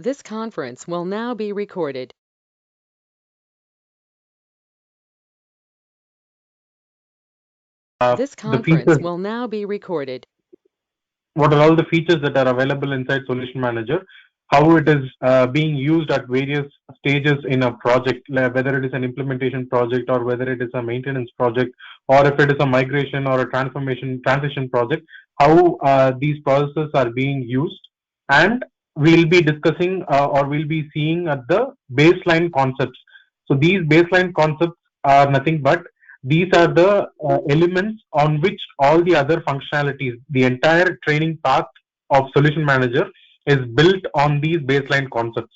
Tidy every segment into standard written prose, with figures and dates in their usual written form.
This conference will now be recorded. This The conference features, will now be recorded. what are all the features that are available inside Solution Manager, how it is being used at various stages in a project, whether it is an implementation project or whether it is a maintenance project, or if it is a migration or a transition project, how these processes are being used. And we'll be discussing or we'll be seeing at the baseline concepts. So these baseline concepts are nothing but these are the elements on which all the other functionalities, the entire training path of Solution Manager is built on these baseline concepts.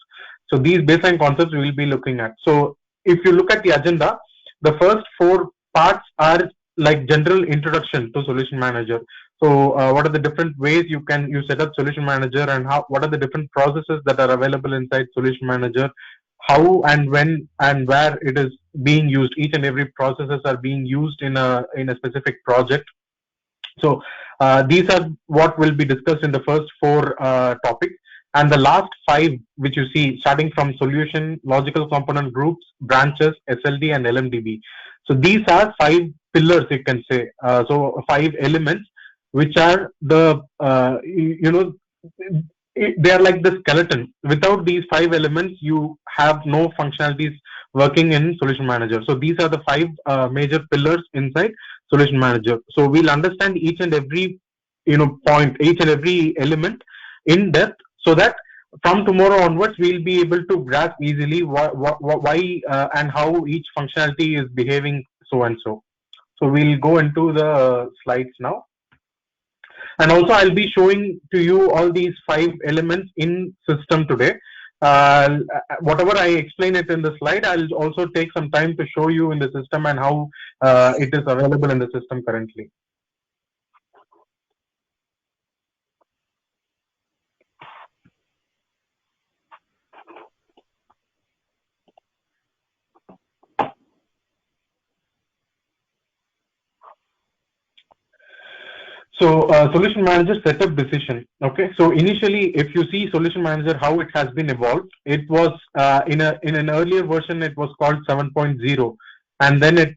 So these baseline concepts we will be looking at. So if you look at the agenda, the first four parts are like general introduction to Solution Manager. So what are the different ways you set up Solution Manager, and what are the different processes that are available inside Solution Manager, how and when and where it is being used. Each and every processes are being used in a specific project. So these are what will be discussed in the first four topics. And the last five, which you see, starting from solution, logical component groups, branches, SLD, and LMDB. So these are five pillars, you can say. So five elements, which are they are like the skeleton. Without these five elements, you have no functionalities working in Solution Manager. So these are the five major pillars inside Solution Manager. So we'll understand each and every point, each and every element in depth, so that from tomorrow onwards we'll be able to grasp easily why and how each functionality is behaving so and so. So we'll go into the slides now. And also I'll be showing to you all these five elements in system today. Whatever I explain it in the slide, I'll also take some time to show you in the system and how it is available in the system currently. So Solution Manager setup decision. Okay. So initially, if you see Solution Manager, how it has been evolved, it was in an earlier version, it was called 7.0, and then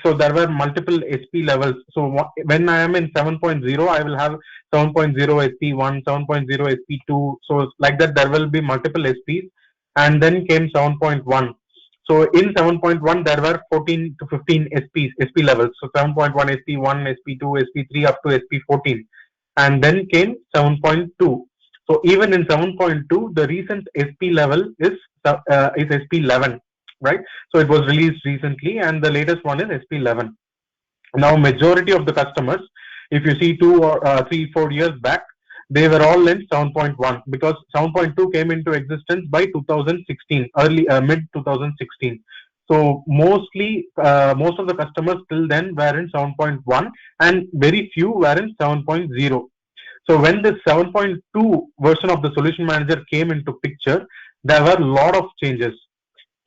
so there were multiple SP levels. So when I am in 7.0, I will have 7.0 SP1, 7.0 SP2. So like that, there will be multiple SPs, and then came 7.1. So in 7.1, there were 14 to 15 SP levels. So 7.1 SP1, SP2, SP3 up to SP14. And then came 7.2. So even in 7.2, the recent SP level is SP11, right? So it was released recently, and the latest one is SP11. Now, majority of the customers, if you see 2 or 3, 4 years back, they were all in 7.1, because 7.2 came into existence by 2016, early mid 2016. So most of the customers till then were in 7.1, and very few were in 7.0. So when the 7.2 version of the Solution Manager came into picture, there were a lot of changes.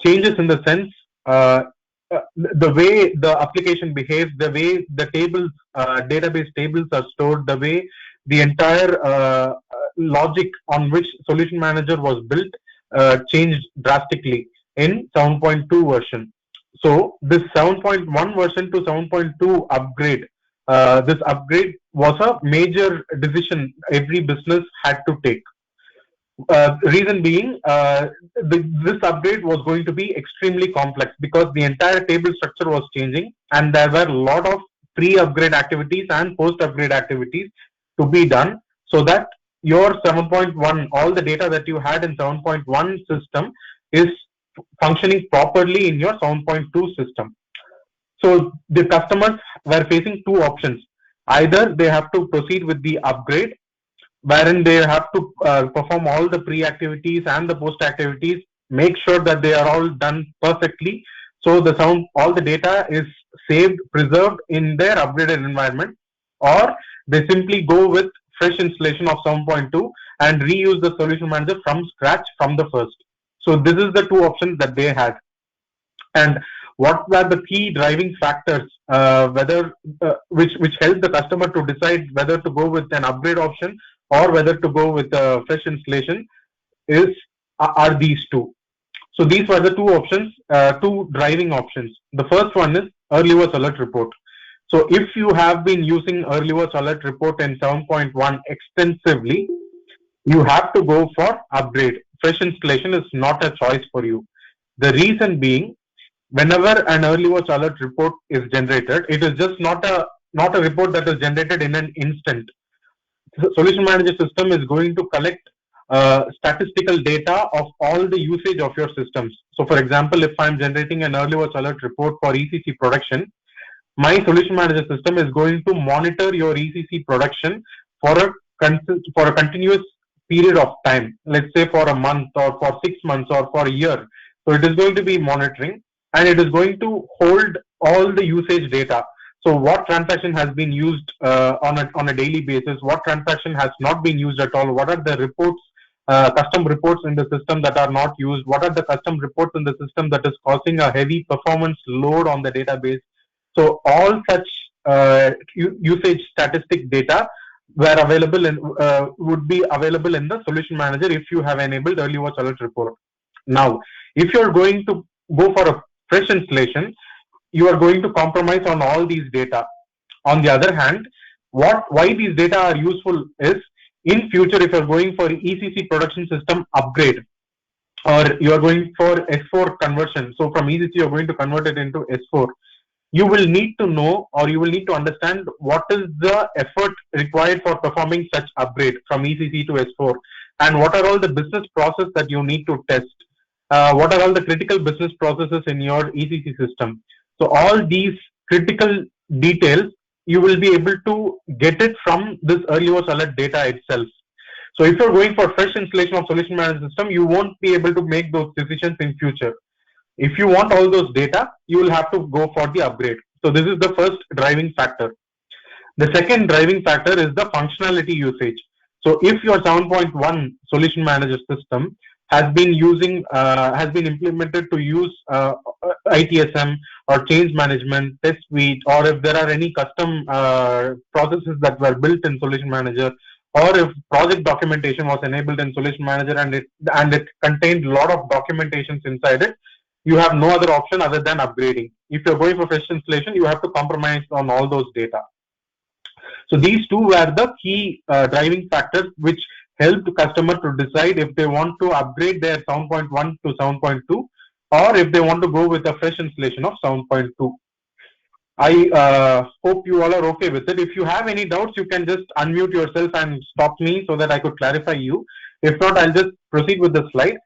Changes in the sense, the way the application behaves, the way the tables, database tables are stored, the way the entire logic on which Solution Manager was built changed drastically in 7.2 version. So this 7.1 version to 7.2 upgrade, this upgrade was a major decision every business had to take. Reason being, this upgrade was going to be extremely complex, because the entire table structure was changing, and there were a lot of pre-upgrade activities and post-upgrade activities to be done, so that your 7.1, all the data that you had in 7.1 system is functioning properly in your 7.2 system. So the customers were facing two options. Either they have to proceed with the upgrade, wherein they have to perform all the pre-activities and the post-activities, make sure that they are all done perfectly. So all the data is saved, preserved in their upgraded environment, or they simply go with fresh installation of 7.2 and reuse the Solution Manager from scratch from the first. So this is the two options that they had. And what were the key driving factors, whether which helped the customer to decide whether to go with an upgrade option or whether to go with a fresh installation? is are these two. So these were the two options, two driving options. The first one is early watch alert report. So if you have been using early watch alert report in 7.1 extensively, you have to go for upgrade. Fresh installation is not a choice for you. The reason being, whenever an early watch alert report is generated, it is just not a report that is generated in an instant. Solution manager system is going to collect statistical data of all the usage of your systems. So for example, if I'm generating an early watch alert report for ECC production, my solution manager system is going to monitor your ECC production for a continuous period of time, let's say for a month or for 6 months or for a year. So it is going to be monitoring, and it is going to hold all the usage data. So what transaction has been used on a daily basis, what transaction has not been used at all, what are the reports, custom reports in the system that are not used, what are the custom reports in the system that is causing a heavy performance load on the database. So all such usage statistic data were available in would be available in the solution manager if you have enabled early watch alert report. Now, if you're going to go for a fresh installation, you are going to compromise on all these data. On the other hand, why these data are useful is, in future, if you're going for ECC production system upgrade, or you are going for S4 conversion, so from ECC you're going to convert it into S4, you will need to know, or you will need to understand what is the effort required for performing such upgrade from ECC to S4, and what are all the business process that you need to test. What are all the critical business processes in your ECC system? So all these critical details, you will be able to get it from this early watch alert data itself. So if you're going for fresh installation of solution management system, you won't be able to make those decisions in future. If you want all those data, you will have to go for the upgrade. So this is the first driving factor. The second driving factor is the functionality usage. So if your 7.1 solution manager system has been implemented to use ITSM or change management, test suite, or if there are any custom processes that were built in solution manager, or if project documentation was enabled in solution manager and it contained a lot of documentations inside it, you have no other option other than upgrading. If you're going for fresh installation, you have to compromise on all those data. So these two were the key driving factors which help the customer to decide if they want to upgrade their 7.1 to 7.2, or if they want to go with a fresh installation of 7.2. I hope you all are okay with it. If you have any doubts, you can just unmute yourself and stop me so that I could clarify you. If not, I'll just proceed with the slide.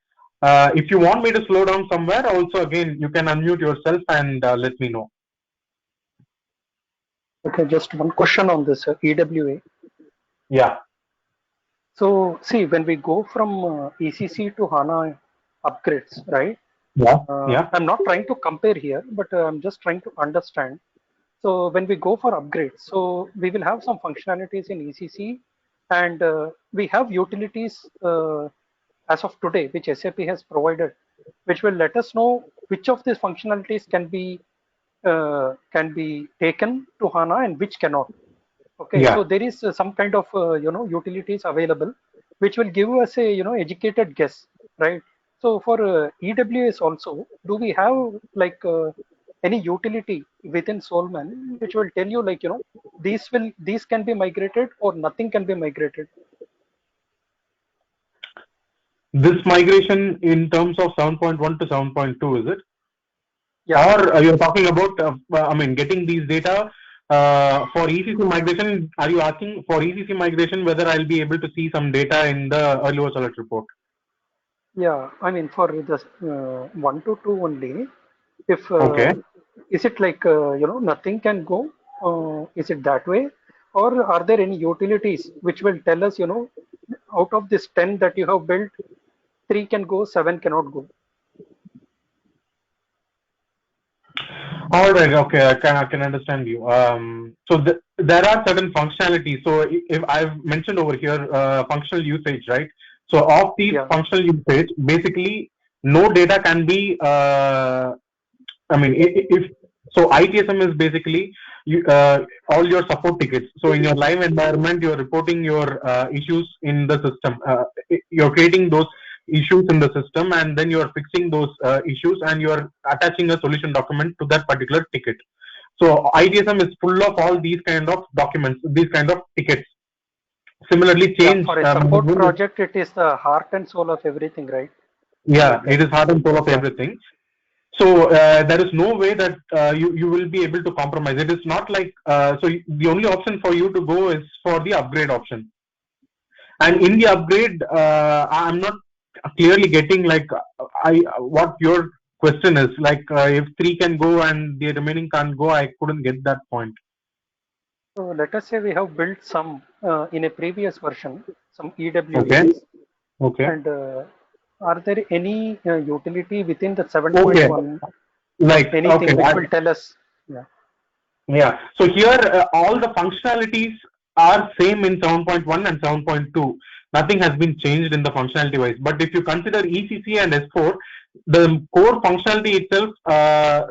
If you want me to slow down somewhere, also again, you can unmute yourself and let me know. Okay, just one question on this EWA. Yeah. So see, when we go from ECC to HANA upgrades, right? Yeah. I'm not trying to compare here, but I'm just trying to understand. So when we go for upgrades, so we will have some functionalities in ECC, and we have utilities as of today, which SAP has provided, which will let us know which of these functionalities can be taken to HANA and which cannot. Okay, Yeah. so there is some kind of utilities available, which will give us a educated guess, right? So for EWS also, do we have like any utility within Solman which will tell you like these can be migrated or nothing can be migrated? This migration in terms of 7.1 to 7.2, is it? Yeah. Or you're talking about, getting these data for ECC migration? Are you asking for ECC migration whether I'll be able to see some data in the early watch alert report? Yeah, I mean for the 1 to 2 only. If Okay. is it like nothing can go? Is it that way, or are there any utilities which will tell us out of this 10 that you have built, 3 can go, 7 cannot go? All right. Okay. I can understand you. So there are certain functionalities. So if I've mentioned over here functional usage, right? So of these functional usage, basically no data can be. If so, ITSM is basically all your support tickets. So in your live environment, you're reporting your issues in the system. You're creating those issues in the system, and then you are fixing those issues, and you are attaching a solution document to that particular ticket. So ITSM is full of all these kind of documents, these kind of tickets. Similarly, Yeah, change for a support management project, it is the heart and soul of everything, right? yeah, it is heart and soul of Yeah. everything. So there is no way that you will be able to compromise. It is not like the only option for you to go is for the upgrade option. And in the upgrade, I'm not clearly getting like what your question is. Like if three can go and the remaining can't go, I couldn't get that point. So let us say we have built some in a previous version, some Okay. EWEs, Okay. and are there any utility within the Okay. 7.1 or Like anything okay. which will tell us? Yeah. Yeah. So here, all the functionalities are same in 7.1 and 7.2. Nothing has been changed in the functionality wise. But if you consider ECC and S4, the core functionality itself,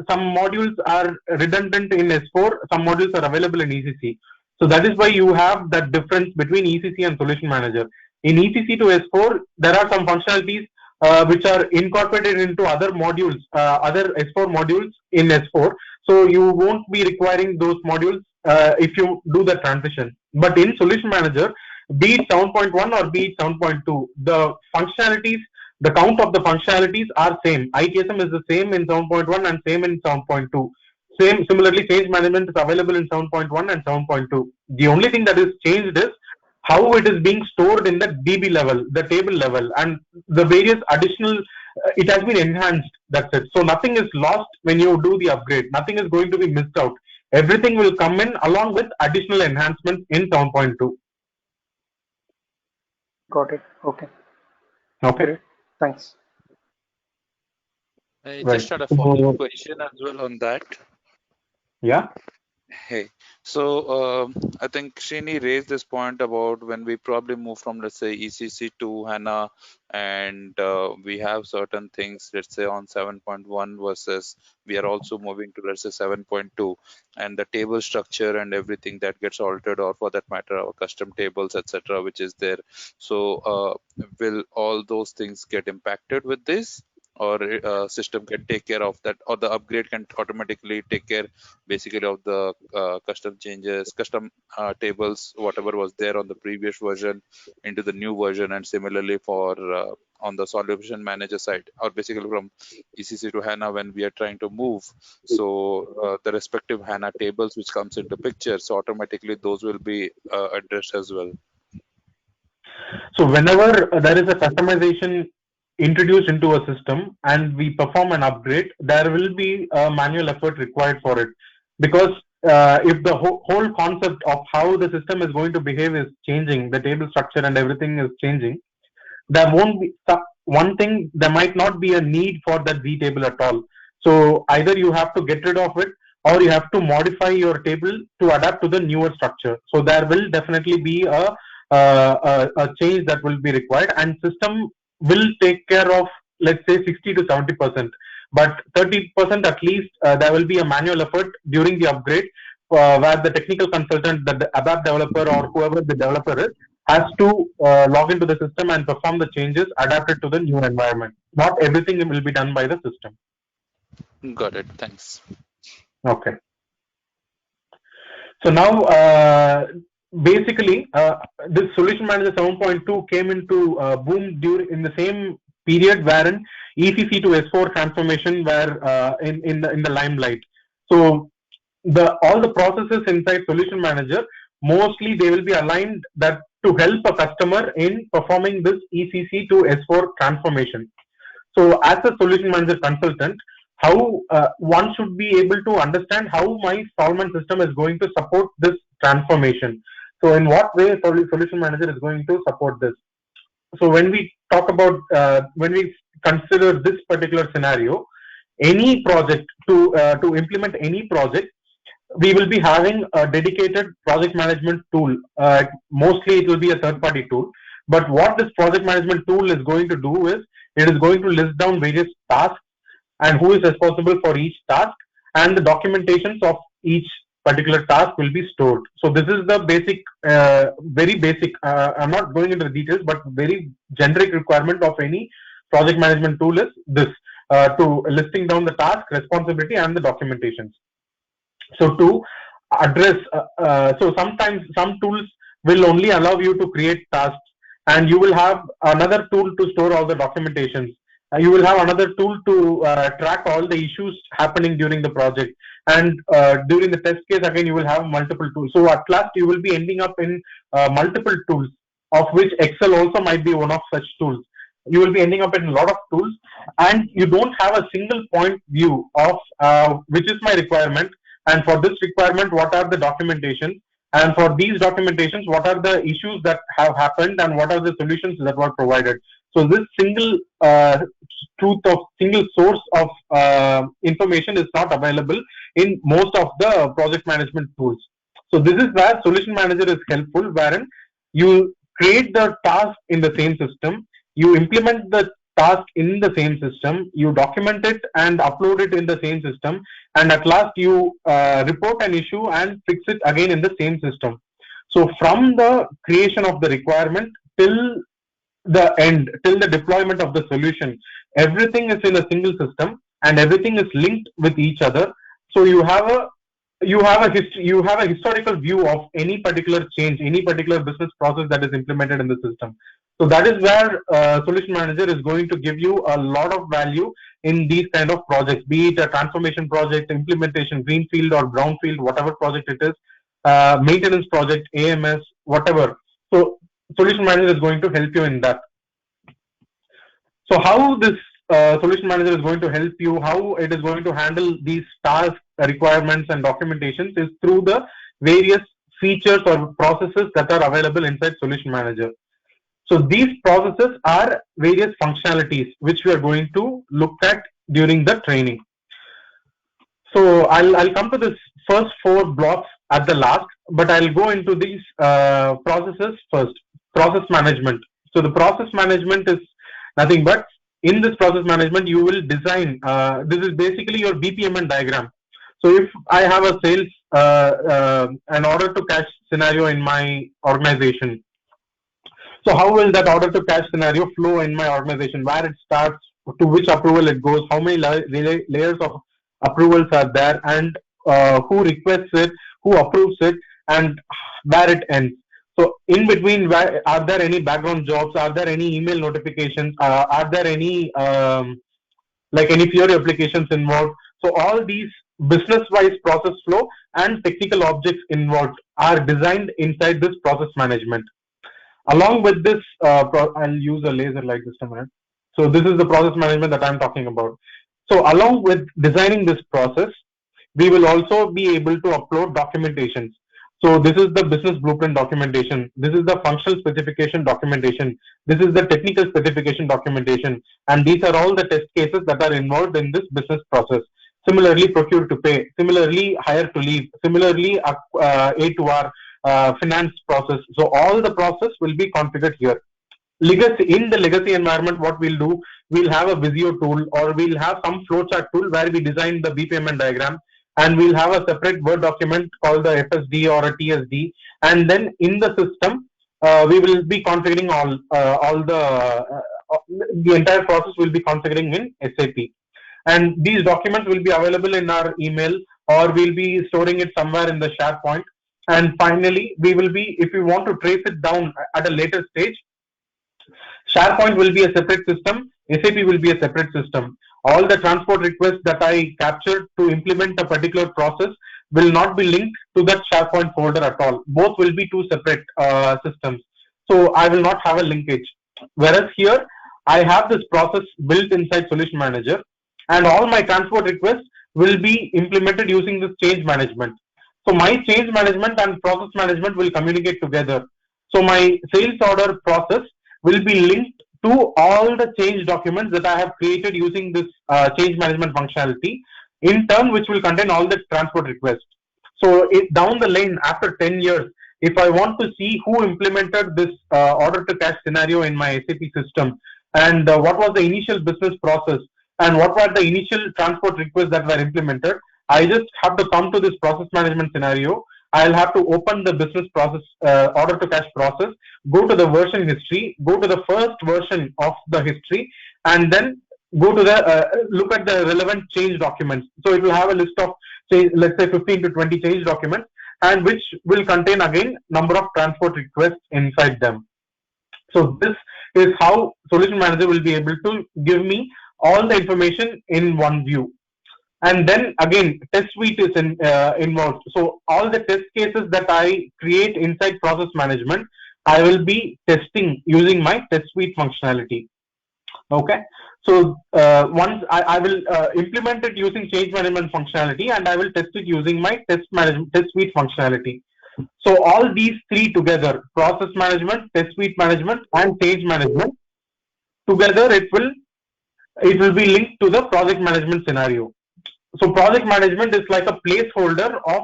some modules are redundant in S4, some modules are available in ECC. So that is why you have that difference between ECC and Solution Manager. In ECC to S4, there are some functionalities which are incorporated into other modules, other S4 modules in S4. So you won't be requiring those modules if you do the transition. But in Solution Manager, be it 7.1 or be it 7.2, the functionalities, the count of the functionalities are same. ITSM is the same in 7.1 and same in 7.2. Similarly, change management is available in 7.1 and 7.2. The only thing that is changed is how it is being stored in the DB level, the table level, and the various additional it has been enhanced. That's it. So nothing is lost when you do the upgrade. Nothing is going to be missed out. Everything will come in along with additional enhancements in 7.2. Got it. Okay. Okay. Great. Thanks. I Right. just had a follow-up question as well on that. Yeah. Hey, so I think Srini raised this point about when we probably move from, let's say, ECC to HANA, and we have certain things, let's say, on 7.1 versus we are also moving to, let's say, 7.2, and the table structure and everything that gets altered, or for that matter, our custom tables, etc., which is there. So, will all those things get impacted with this? Or system can take care of that, or the upgrade can automatically take care basically of the custom changes, custom tables, whatever was there on the previous version into the new version, and similarly for on the solution manager side, or basically from ECC to HANA when we are trying to move. So the respective HANA tables which comes into picture, so automatically those will be addressed as well. So whenever there is a customization introduced into a system and we perform an upgrade, there will be a manual effort required for it. Because if the whole concept of how the system is going to behave is changing, the table structure and everything is changing, there won't be one thing, there might not be a need for that V table at all. So either you have to get rid of it, or you have to modify your table to adapt to the newer structure. So there will definitely be a change that will be required, and system will take care of, let's say, 60 to 70%. But 30% at least, there will be a manual effort during the upgrade, where the technical consultant, the ABAP developer, or whoever the developer is, has to log into the system and perform the changes adapted to the new environment. Not everything will be done by the system. Got it. Thanks. Okay. So now, basically, this Solution Manager 7.2 came into boom in the same period wherein ECC to S4 transformation were in the limelight. So all the processes inside Solution Manager, mostly they will be aligned that to help a customer in performing this ECC to S4 transformation. So as a Solution Manager consultant, how one should be able to understand how my Solman system is going to support this transformation. So in what way Solution Manager is going to support this? So when we talk about, when we consider this particular scenario, any project to implement any project, we will be having a dedicated project management tool. Mostly it will be a third-party tool. But what this project management tool is going to do is, it is going to list down various tasks and who is responsible for each task, and the documentations of each particular task will be stored. So this is the basic, very basic, I'm not going into the details, but very generic requirement of any project management tool is this, to listing down the task, responsibility, and the documentations. So to address, so sometimes some tools will only allow you to create tasks, and you will have another tool to store all the documentations. You will have another tool to track all the issues happening during the project. And during the test case, again, you will have multiple tools. So at last, you will be ending up in multiple tools, of which Excel also might be one of such tools. You will be ending up in a lot of tools, and you don't have a single point view of which is my requirement, and for this requirement, what are the documentation, and for these documentations, what are the issues that have happened, and what are the solutions that were provided. So this single single source of information is not available in most of the project management tools. So this is where Solution Manager is helpful, wherein you create the task in the same system, you implement the task in the same system, you document it and upload it in the same system, and at last you report an issue and fix it again in the same system. So from the creation of the requirement till the end, till the deployment of the solution, everything is in a single system and everything is linked with each other. So you have a historical view of any particular change, any particular business process that is implemented in the system. So that is where Solution Manager is going to give you a lot of value in these kind of projects, be it a transformation project, implementation, greenfield or brownfield, whatever project it is, maintenance project, AMS, whatever. So Solution Manager is going to help you in that. So how this Solution Manager is going to help you, how it is going to handle these task requirements and documentations, is through the various features or processes that are available inside Solution Manager. So these processes are various functionalities which we are going to look at during the training. So I'll come to this first 4 blocks at the last, but I'll go into these processes first. Process management. So the process management is nothing but, in this process management, you will design, this is basically your BPMN diagram. So if I have a sales, an order to cash scenario in my organization, so how will that order to cash scenario flow in my organization? Where it starts, to which approval it goes, how many layers of approvals are there, and who requests it, who approves it, and where it ends. So in between, are there any background jobs? Are there any email notifications? Are there any like any Fiori applications involved? So all these business-wise process flow and technical objects involved are designed inside this process management. Along with this, I'll use a laser like this a minute. So this is the process management that I'm talking about. So along with designing this process, we will also be able to upload documentations. So this is the business blueprint documentation. This is the functional specification documentation. This is the technical specification documentation. And these are all the test cases that are involved in this business process. Similarly, procure to pay. Similarly, hire to leave. Similarly, A to R, finance process. So all the process will be configured here. In the legacy environment, what we'll do, we'll have a Visio tool, or we'll have some flowchart tool where we design the BPMN diagram, and we'll have a separate Word document called the FSD or a TSD. And then in the system, we will be configuring all the entire process will be configuring in SAP. And these documents will be available in our email, or we'll be storing it somewhere in the SharePoint. And finally, we will be, if we want to trace it down at a later stage, SharePoint will be a separate system, SAP will be a separate system. All the transport requests that I captured to implement a particular process will not be linked to that SharePoint folder at all. Both will be 2 separate systems. So I will not have a linkage. Whereas here, I have this process built inside Solution Manager, and all my transport requests will be implemented using this change management. So my change management and process management will communicate together. So my sales order process will be linked to all the change documents that I have created using this change management functionality, in turn, which will contain all the transport requests. So down the line, after 10 years, if I want to see who implemented this order to cash scenario in my SAP system, and what was the initial business process, and what were the initial transport requests that were implemented, I just have to come to this process management scenario. I'll have to open the business process, order to cash process, go to the version history, go to the first version of the history, and then go to the look at the relevant change documents. So it will have a list of let's say 15 to 20 change documents, and which will contain again number of transport requests inside them. So this is how Solution Manager will be able to give me all the information in one view. And then again, test suite is involved. So all the test cases that I create inside process management, I will be testing using my test suite functionality. Okay. So once I will implement it using change management functionality, and I will test it using my test suite functionality. So all these three together, process management, test suite management, and change management, together it will be linked to the project management scenario. So project management is like a placeholder of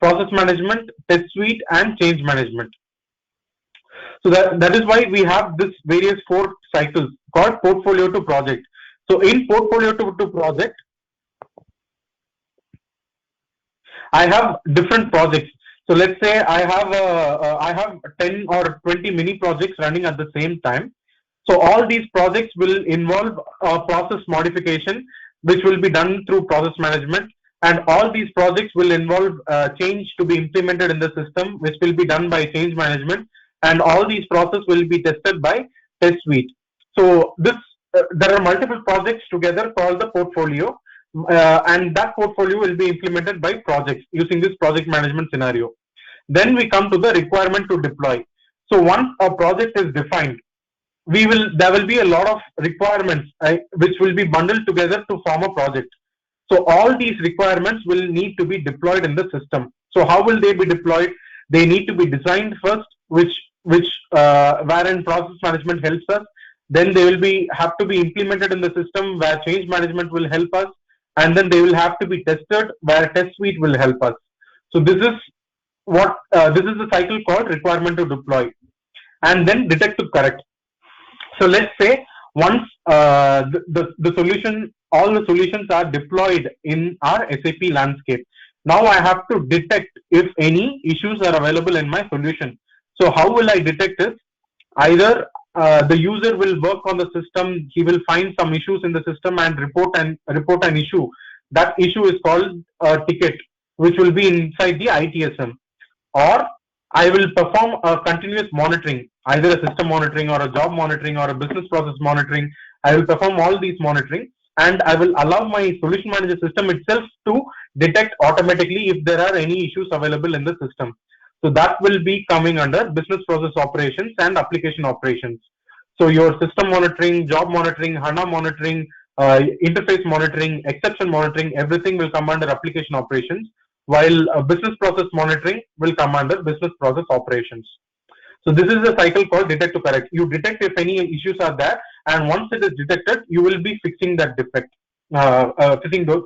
process management, test suite, and change management. So that is why we have this various 4 cycles called portfolio to project. So in portfolio to project, I have different projects. So let's say I have 10 or 20 mini projects running at the same time. So all these projects will involve a process modification, which will be done through process management, and all these projects will involve change to be implemented in the system, which will be done by change management, and all these processes will be tested by test suite. So there are multiple projects together called the portfolio, and that portfolio will be implemented by projects using this project management scenario. Then we come to the requirement to deploy. So once a project is defined, there will be a lot of requirements, which will be bundled together to form a project. So all these requirements will need to be deployed in the system. So how will they be deployed? They need to be designed first, wherein process management helps us. Then they will have to be implemented in the system, where change management will help us, and then they will have to be tested, where test suite will help us. So this is the cycle called requirement to deploy, and then detect to correct. So let's say once the solution, all the solutions are deployed in our SAP landscape. Now I have to detect if any issues are available in my solution. So how will I detect it? Either the user will work on the system, he will find some issues in the system and report an issue. That issue is called a ticket, which will be inside the ITSM. Or I will perform a continuous monitoring, either a system monitoring or a job monitoring or a business process monitoring. I will perform all these monitoring, and I will allow my solution manager system itself to detect automatically if there are any issues available in the system. So that will be coming under business process operations and application operations. So your system monitoring, job monitoring, HANA monitoring, interface monitoring, exception monitoring, everything will come under application operations, while business process monitoring will come under business process operations. So this is a cycle called detect to correct. You detect if any issues are there, and once it is detected, you will be fixing that defect,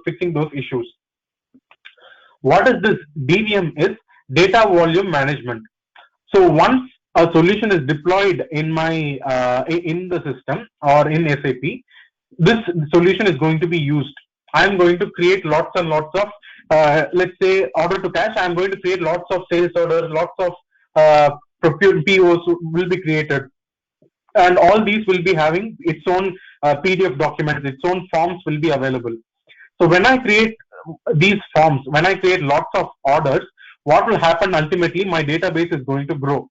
fixing those issues. What is this? DVM is data volume management. So once a solution is deployed in in the system or in SAP, this solution is going to be used. I am going to create lots and lots of let's say order to cash. I am going to create lots of sales orders, lots of procured POs will be created, and all these will be having its own PDF documents, its own forms will be available. So when I create these forms, when I create lots of orders, what will happen ultimately? My database is going to grow.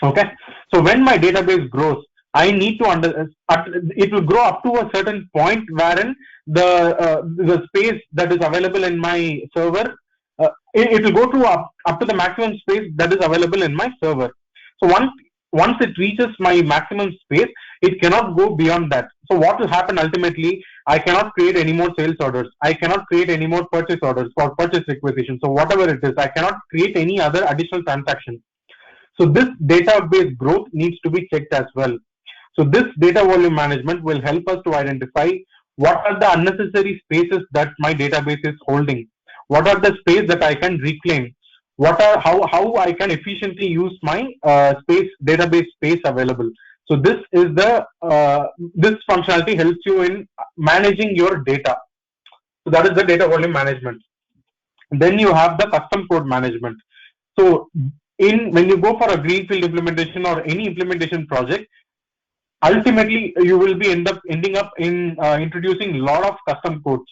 Okay. So when my database grows, I need to it will grow up to a certain point wherein the space that is available in my server, it will go to up to the maximum space that is available in my server. So once it reaches my maximum space, it cannot go beyond that. So what will happen ultimately? I cannot create any more sales orders. I cannot create any more purchase orders for purchase requisition. So whatever it is, I cannot create any other additional transaction. So this database growth needs to be checked as well. So this data volume management will help us to identify what are the unnecessary spaces that my database is holding. What are the space that I can reclaim? How I can efficiently use my database space available. So this is this functionality helps you in managing your data. So that is the data volume management. Then you have the custom code management. So when you go for a greenfield implementation or any implementation project, ultimately you will be ending up in introducing a lot of custom codes.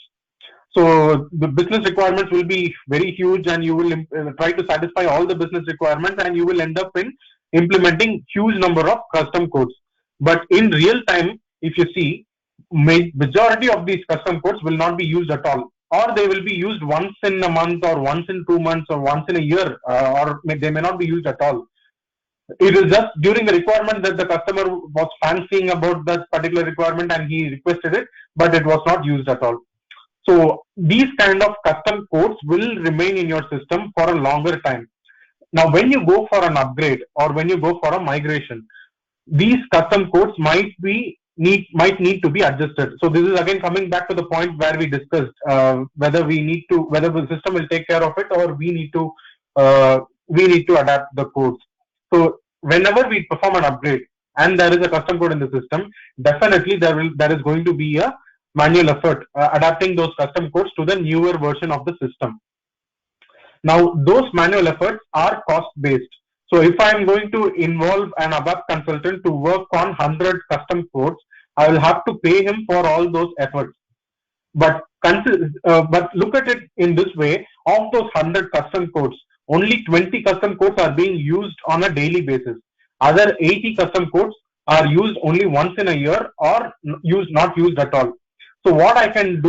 So the business requirements will be very huge, and you will try to satisfy all the business requirements, and you will end up in implementing huge number of custom codes. But in real time, if you see, majority of these custom codes will not be used at all, or they will be used once in a month, or once in 2 months, or once in a year, they may not be used at all. It is just during the requirement that the customer was fancying about that particular requirement and he requested it, but it was not used at all. So these kind of custom codes will remain in your system for a longer time. Now, when you go for an upgrade or when you go for a migration, these custom codes might need to be adjusted. So this is again coming back to the point where we discussed whether the system will take care of it, or uh, we need to adapt the codes. So whenever we perform an upgrade and there is a custom code in the system, definitely there is going to be a manual effort adapting those custom codes to the newer version of the system. Now, those manual efforts are cost based. So, if I'm going to involve an ABAP consultant to work on 100 custom codes, I will have to pay him for all those efforts. But look at it in this way: of those 100 custom codes, only 20 custom codes are being used on a daily basis. Other 80 custom codes are used only once in a year, or not used at all. So what I can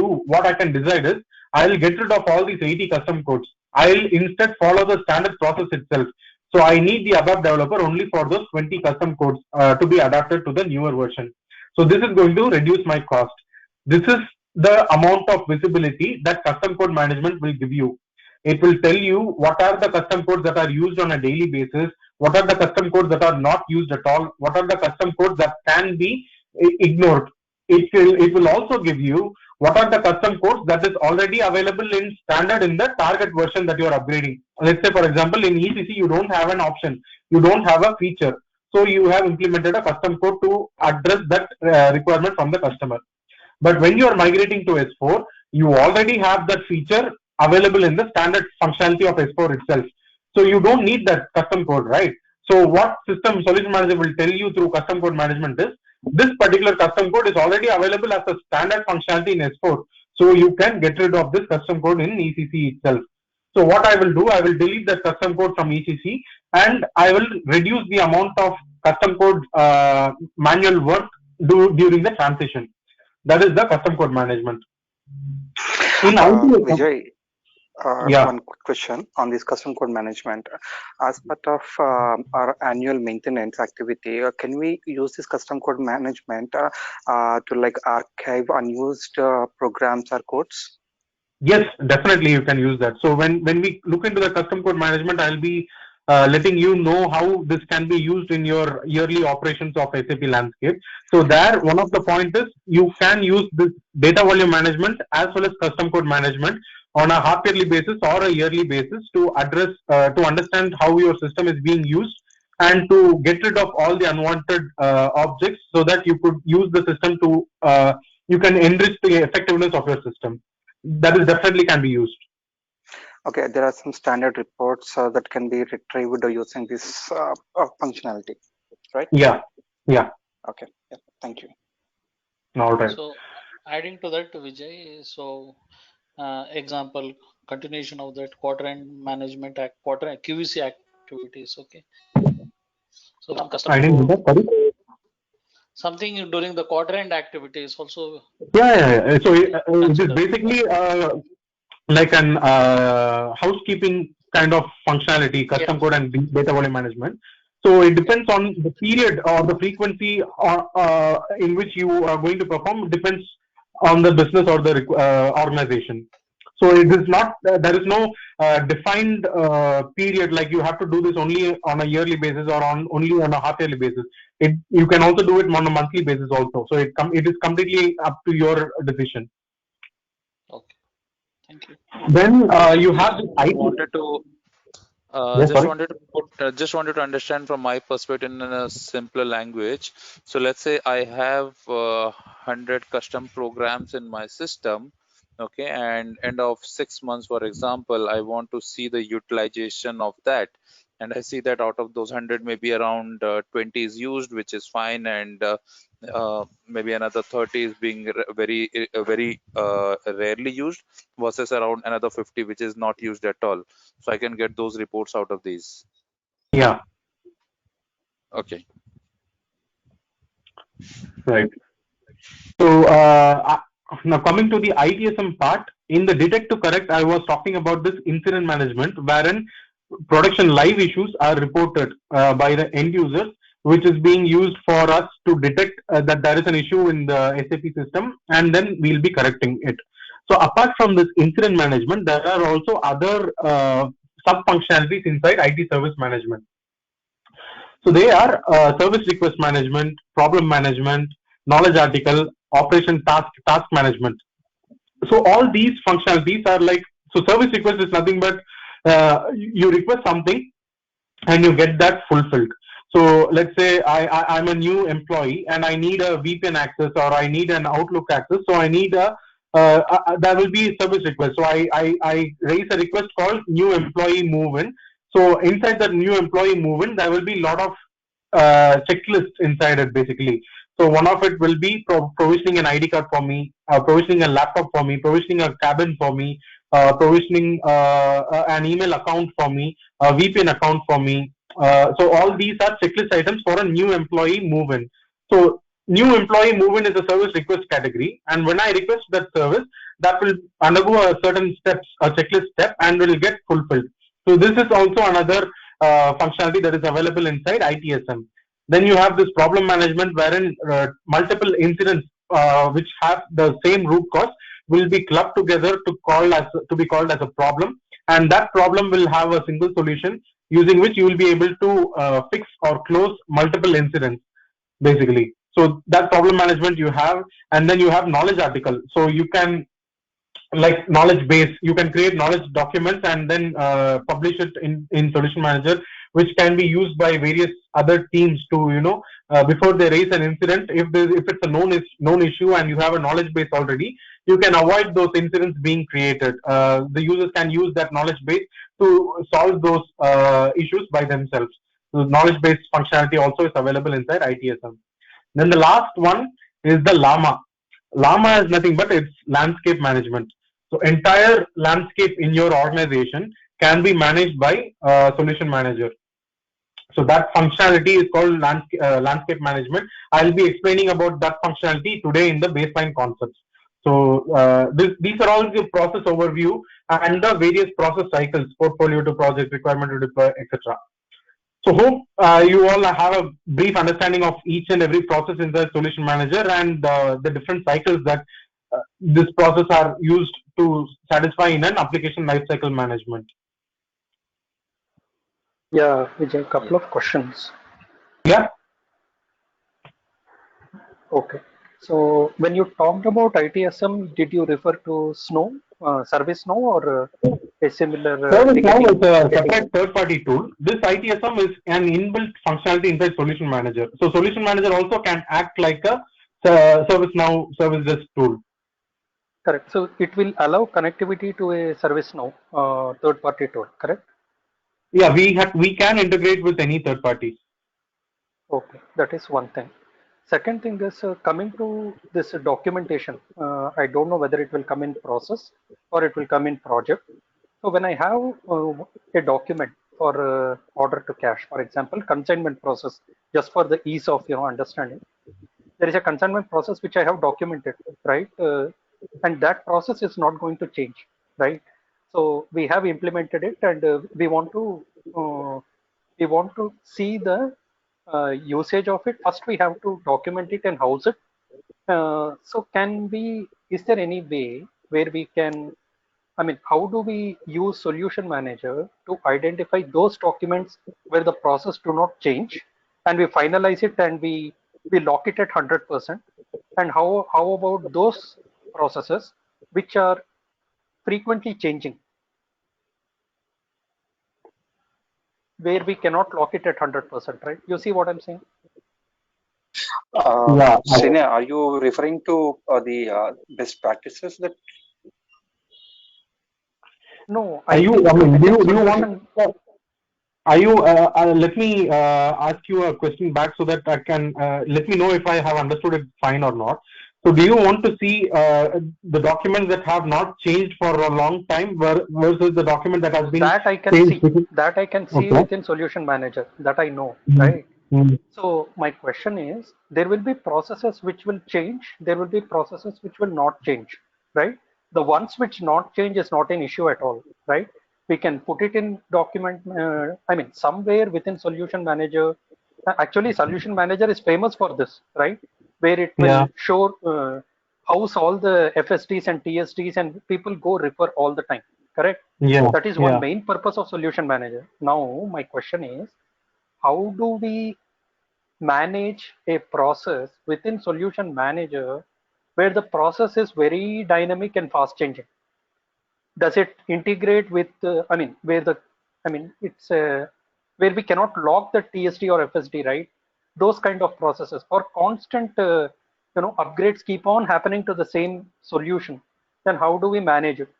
decide is, I'll get rid of all these 80 custom codes. I'll instead follow the standard process itself. So I need the ABAP developer only for those 20 custom codes to be adapted to the newer version. So this is going to reduce my cost. This is the amount of visibility that custom code management will give you. It will tell you what are the custom codes that are used on a daily basis, what are the custom codes that are not used at all, what are the custom codes that can be ignored. It will also give you what are the custom codes that is already available in standard in the target version that you are upgrading. Let's say, for example, in ECC, you don't have an option, you don't have a feature. So you have implemented a custom code to address that requirement from the customer. But when you are migrating to S4, you already have that feature available in the standard functionality of S4 itself. So you don't need that custom code, right? So what System Solution Manager will tell you through custom code management is, this particular custom code is already available as a standard functionality in S4. So you can get rid of this custom code in ECC itself. So what I will do, I will delete that custom code from ECC, and I will reduce the amount of custom code manual work during the transition. That is the custom code management. In Vijay, yeah. one quick question on this custom code management. As part of our annual maintenance activity, can we use this custom code management to like archive unused programs or codes? Yes, definitely you can use that. So when we look into the custom code management, I'll be letting you know how this can be used in your yearly operations of SAP landscape. So there, one of the points is, you can use this data volume management as well as custom code management on a half yearly basis or a yearly basis to address to understand how your system is being used, and to get rid of all the unwanted objects, so that you could use the system to you can enrich the effectiveness of your system. That is definitely can be used. Okay, there are some standard reports that can be retrieved using this functionality, right? Yeah. Okay, yeah, thank you. All right. So adding to that, Vijay, so example, continuation of that quarter end management act, quarter QVC activities. Okay. So from I didn't customer get that. Sorry. something during the quarter end activities also. Yeah. So it is Consider. basically like an housekeeping kind of functionality, custom Yeah. code and data volume management. So it depends on the period or the frequency in which you are going to perform, depends on the business or the organization. So it is not, there is no defined period, like you have to do this only on a yearly basis or only on a half yearly basis. You can also do it on a monthly basis also. So it is completely up to your decision. Okay. Thank you. Then you have this IT. Wanted to Yes, just sorry. wanted to understand from my perspective in a simpler language. So let's say I have 100 custom programs in my system, okay, and end of 6 months, for example, I want to see the utilization of that, and I see that out of those 100, maybe around 20 is used, which is fine, and maybe another 30 is being very rarely used, versus around another 50 which is not used at all. So I can get those reports out of these. Yeah, Okay. right. So now coming to the ITSM part, in the detect to correct, I was talking about this incident management, wherein production live issues are reported by the end users, which is being used for us to detect that there is an issue in the SAP system, and then we'll be correcting it. So apart from this incident management, there are also other sub functionalities inside IT service management. So they are service request management, problem management, knowledge article, operation task management. So all these functionalities are like, so service request is nothing but you request something and you get that fulfilled. So let's say I'm a new employee and I need a VPN access or I need an Outlook access. So I need there will be service request. So I raise a request called new employee move in. So inside that new employee move in, there will be a lot of checklists inside it basically. So one of it will be provisioning an ID card for me, provisioning a laptop for me, provisioning a cabin for me, provisioning an email account for me, a VPN account for me. So all these are checklist items for a new employee move-in. So new employee move-in is a service request category, and when I request that service, that will undergo a certain steps, a checklist step, and will get fulfilled. So this is also another functionality that is available inside ITSM. Then you have this problem management, wherein multiple incidents which have the same root cause will be clubbed together to be called as a problem, and that problem will have a single solution using which you will be able to fix or close multiple incidents basically. So that problem management you have, and then you have knowledge article. So you can, like knowledge base, you can create knowledge documents and then publish it in solution manager, which can be used by various other teams to, before they raise an incident, if it's a known issue and you have a knowledge base already, you can avoid those incidents being created. The users can use that knowledge base to solve those issues by themselves. So knowledge based functionality also is available inside ITSM. Then the last one is the Llama. Llama is nothing but it's landscape management. So entire landscape in your organization can be managed by solution manager. So that functionality is called landscape management. I'll be explaining about that functionality today in the baseline concepts. So these are all the process overview and the various process cycles, portfolio to project, requirement to deploy, etc. So hope you all have a brief understanding of each and every process in the solution manager and the different cycles that this process are used to satisfy in an application lifecycle management. Yeah, Vijay, couple of questions. Yeah. Okay. So when you talked about ITSM, did you refer to Snow, ServiceNow, or a similar ServiceNow is a ticketing? separate third-party tool. This ITSM is an inbuilt functionality inside Solution Manager. So Solution Manager also can act like a ServiceNow service desk tool. Correct. So it will allow connectivity to a ServiceNow third-party tool. Correct. Yeah, we can integrate with any third parties. Okay, that is one thing. Second thing is coming to this documentation. I don't know whether it will come in process or it will come in project. So when I have a document for order to cash, for example, consignment process, just for the ease of understanding, there is a consignment process which I have documented, right? And that process is not going to change, right? So we have implemented it, and we want to see the usage of it. First, we have to document it and house it. So is there any way where we can, how do we use Solution Manager to identify those documents where the process do not change, and we finalize it and we lock it at 100%? And how about those processes which are frequently changing, where we cannot lock it at 100%, right? You see what I'm saying? Yeah. Srini, are you referring to the best practices that? No, Do you want? Are you? Let me ask you a question back so that I can let me know if I have understood it fine or not. So, do you want to see the documents that have not changed for a long time versus the document that has been That I can changed? see. That I can see Okay. within Solution Manager. That I know, Mm, right? mm. So my question is, there will be processes which will change. There will be processes which will not change, right? The ones which not change is not an issue at all, right? We can put it in document. I mean, somewhere within Solution Manager. Actually, Solution Manager is famous for this, right? Where it Yeah. will show house all the FSDs and TSDs, and people go refer all the time. Correct? Yeah. That is one Yeah. main purpose of Solution Manager. Now, my question is, how do we manage a process within Solution Manager where the process is very dynamic and fast changing? Does it integrate with, I mean, where the, I mean, it's where we cannot lock the TSD or FSD, right? Those kind of processes or constant, upgrades keep on happening to the same solution. Then how do we manage it?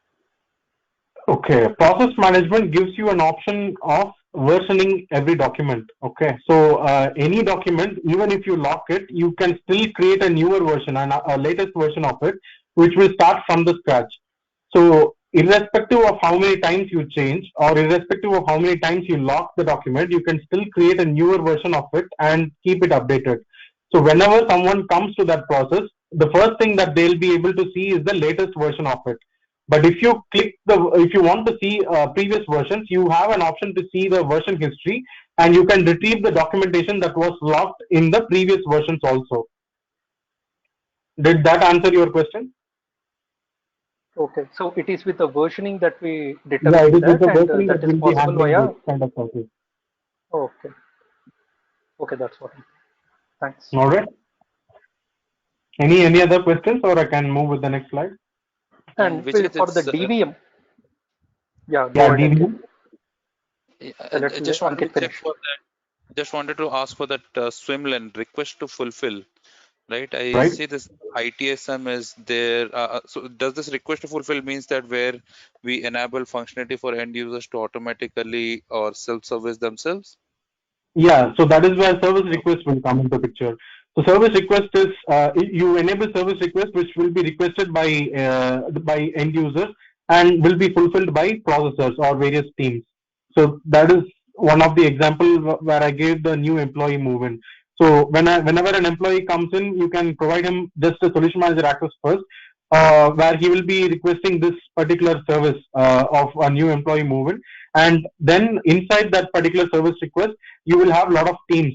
Okay, process management gives you an option of versioning every document. Okay, so any document, even if you lock it, you can still create a newer version and a latest version of it, which will start from the scratch. So, irrespective of how many times you change or irrespective of how many times you lock the document, you can still create a newer version of it and keep it updated. So, whenever someone comes to that process, the first thing that they'll be able to see is the latest version of it. But if you want to see previous versions, you have an option to see the version history and you can retrieve the documentation that was locked in the previous versions also. Did that answer your question? Okay, so it is with the versioning that we Yeah, it determine is with that, the and versioning that that is will be possible handling this via. kind of process. Okay, okay, that's what. Thanks. All right. Any other questions, or I can move with the next slide? And And Vijay, for the it's DVM, yeah, Yeah, go ahead, Ankit. DVM. Let I just wanted to Ankit check finish. for that. Just wanted to ask for that swimlane request to fulfill. Right, I Right. see this ITSM is there. So does this request to fulfill means that where we enable functionality for end users to automatically or self-service themselves? Yeah, so that is where service Okay. request will come into picture. So service request is you enable service request which will be requested by end users and will be fulfilled by processors or various teams. So that is one of the example where I gave the new employee movement. So whenever an employee comes in, you can provide him just a solution manager access first, where he will be requesting this particular service of a new employee movement, and then inside that particular service request you will have a lot of teams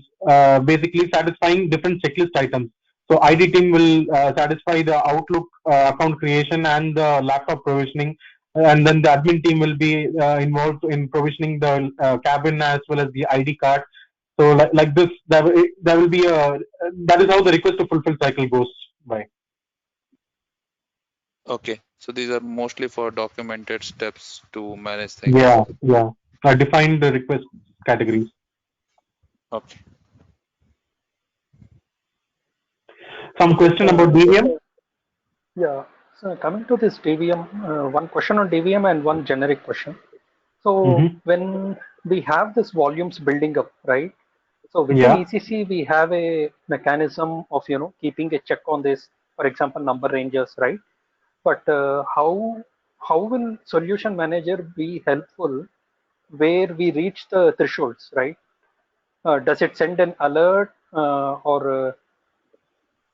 basically satisfying different checklist items. So ID team will satisfy the Outlook account creation and the laptop provisioning, and then the admin team will be involved in provisioning the cabin as well as the ID card. So like this, there will be a that is how the request to fulfill cycle goes by. Okay, so these are mostly for documented steps to manage things. Yeah, yeah. Define the request categories. Okay. Some question about DVM. Yeah. So coming to this DVM, one question on DVM and one generic question. So Mm-hmm. when we have this volumes building up, right? So within Yeah. ECC, we have a mechanism of keeping a check on this, for example, number ranges, right? But how will Solution Manager be helpful where we reach the thresholds, right? Does it send an alert, or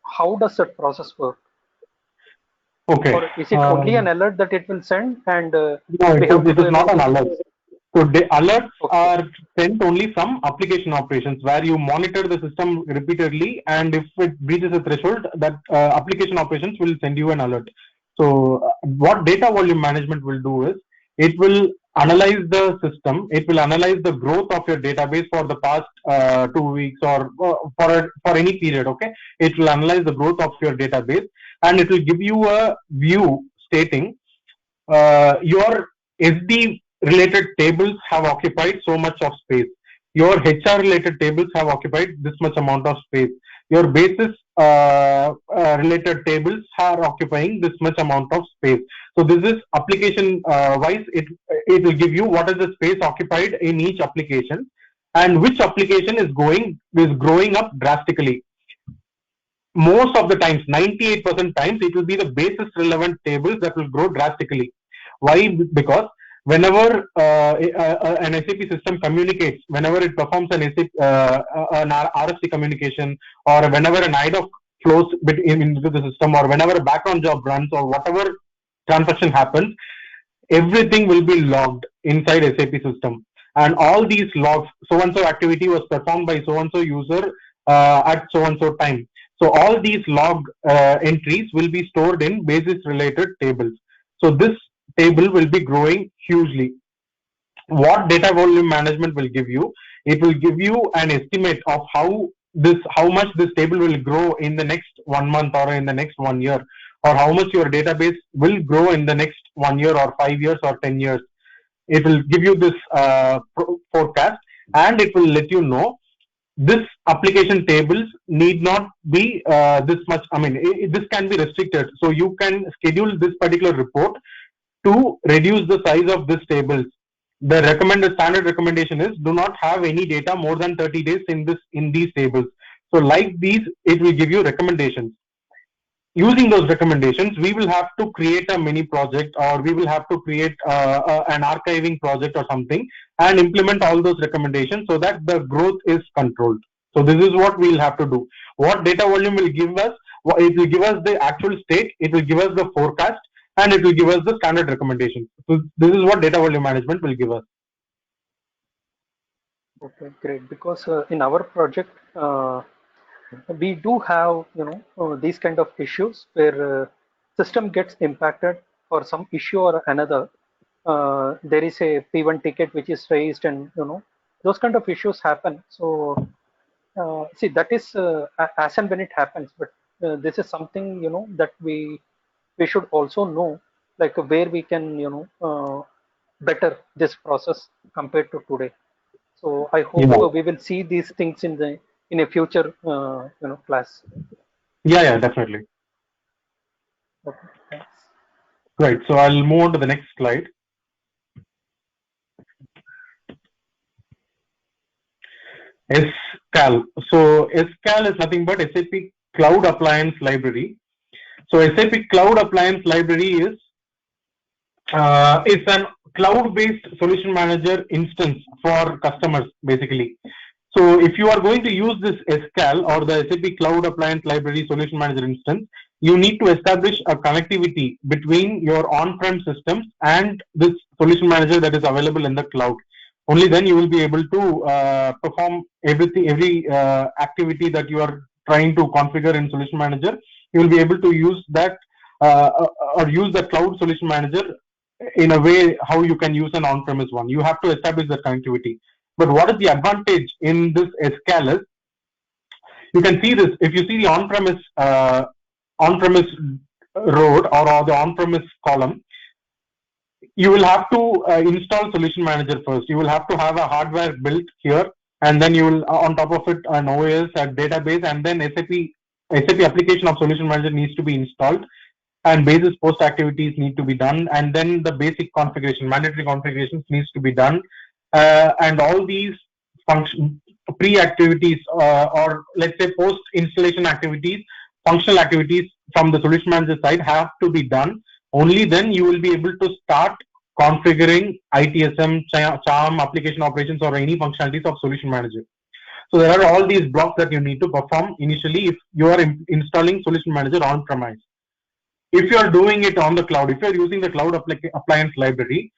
how does that process work? Okay. Or is it only an alert that it will send, and No, we have to it do is not an everything? alert. So the alerts Okay, are sent only from application operations where you monitor the system repeatedly, and if it breaches a threshold, that application operations will send you an alert. So what data volume management will do is it will analyze the system. It will analyze the growth of your database for the past 2 weeks or for any period. Okay, it will analyze the growth of your database and it will give you a view stating your SD related tables have occupied so much of space. Your HR related tables have occupied this much amount of space. Your basis related tables are occupying this much amount of space. So this is application wise. It will give you what is the space occupied in each application, and which application is growing up drastically. Most of the times, 98% times, it will be the basis relevant tables that will grow drastically. Why? Because whenever an SAP system communicates, whenever it performs an RFC communication, or whenever an IDOC flows into the system, or whenever a background job runs, or whatever transaction happens, everything will be logged inside SAP system. And all these logs, so-and-so activity was performed by so-and-so user at so-and-so time. So all these log entries will be stored in basis related tables. So this table will be growing hugely. What data volume management will give you? It will give you an estimate of how much this table will grow in the next 1 month or in the next 1 year, or how much your database will grow in the next 1 year or 5 years or 10 years. It will give you this forecast, and it will let you know this application tables need not be this much. I mean, this can be restricted. So you can schedule this particular report to reduce the size of this tables. The standard recommendation is do not have any data more than 30 days in these tables. So like these, it will give you recommendations. Using those recommendations, we will have to create a mini project, or we will have to create an archiving project or something, and implement all those recommendations so that the growth is controlled. So this is what we'll have to do. What data volume will give us? It will give us the actual state, it will give us the forecast, and it will give us the standard recommendations. So this is what data volume management will give us. Okay, great. Because in our project, we do have these kind of issues where system gets impacted for some issue or another. There is a P1 ticket which is raised, and those kind of issues happen. So see, that is as and when it happens. But this is something that we should also know, like where we can better this process compared to today. So I hope Yeah. we will see these things in a future class. Yeah, definitely. Okay, thanks. Right. So I'll move on to the next slide. SCAL. So SCAL is nothing but SAP Cloud Appliance Library. So SAP Cloud Appliance Library is an cloud-based solution manager instance for customers, basically. So if you are going to use this SCAL, or the SAP Cloud Appliance Library Solution Manager instance, you need to establish a connectivity between your on-prem systems and this solution manager that is available in the cloud. Only then you will be able to perform every activity that you are trying to configure in Solution Manager. You will be able to use that or use the cloud Solution Manager in a way how you can use an on-premise one. You have to establish the connectivity. But what is the advantage in this SCAL is, you can see this. If you see the on-premise road, or the on-premise column, you will have to install Solution Manager first. You will have to have a hardware built here, and then you will on top of it an OS, a database, and then SAP application of Solution Manager needs to be installed, and basis post activities need to be done, and then the basic configuration, mandatory configurations needs to be done, and all these function pre-activities or let's say post installation activities, functional activities from the Solution Manager side have to be done. Only then you will be able to start configuring ITSM, charm, application operations, or any functionalities of Solution Manager. So there are all these blocks that you need to perform initially if you are installing Solution Manager on premise. If you are doing it on the cloud, if you are using the cloud appliance library,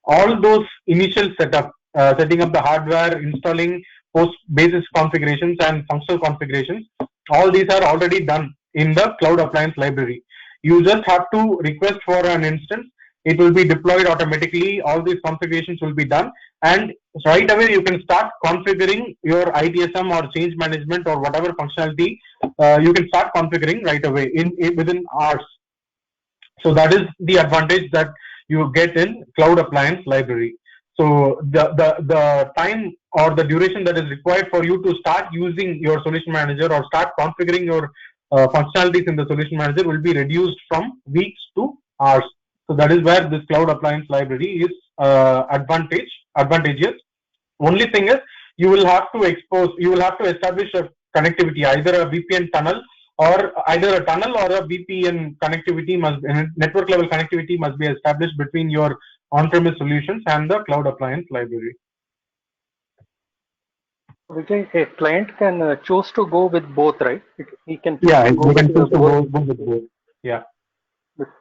all those initial setup, setting up the hardware, installing post basis configurations and functional configurations, all these are already done in the cloud appliance library. You just have to request for an instance. It will be deployed automatically. All these configurations will be done, and right away you can start configuring your ITSM or change management or whatever functionality you can start configuring right away within hours. So that is the advantage that you get in cloud appliance library. So the time or the duration that is required for you to start using your Solution Manager or start configuring your functionalities in the solution manager will be reduced from weeks to hours. So that is where this cloud appliance library is advantageous. Only thing is you will have to establish a connectivity, either a VPN tunnel or either a tunnel or a VPN connectivity network level connectivity must be established between your on-premise solutions and the cloud appliance library. Vijay, a client can choose to go with both, right? He can choose Yeah, to go you can with choose to both. go with both. Yeah.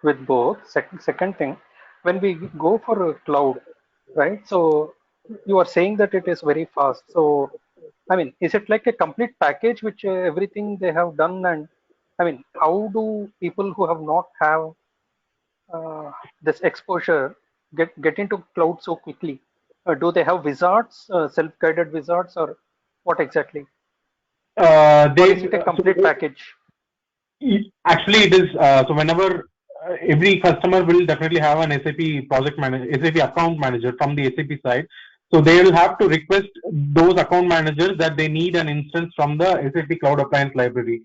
With both. Second thing, when we go for a cloud, right? So you are saying that it is very fast. So I mean, is it like a complete package which everything they have done? And I mean, how do people who have not have this exposure get into cloud so quickly? Do they have wizards, self-guided wizards, or what exactly? Or is it a complete package? Actually, it is. So whenever every customer will definitely have an SAP project manager, SAP account manager from the SAP side. So they will have to request those account managers that they need an instance from the SAP Cloud Appliance Library.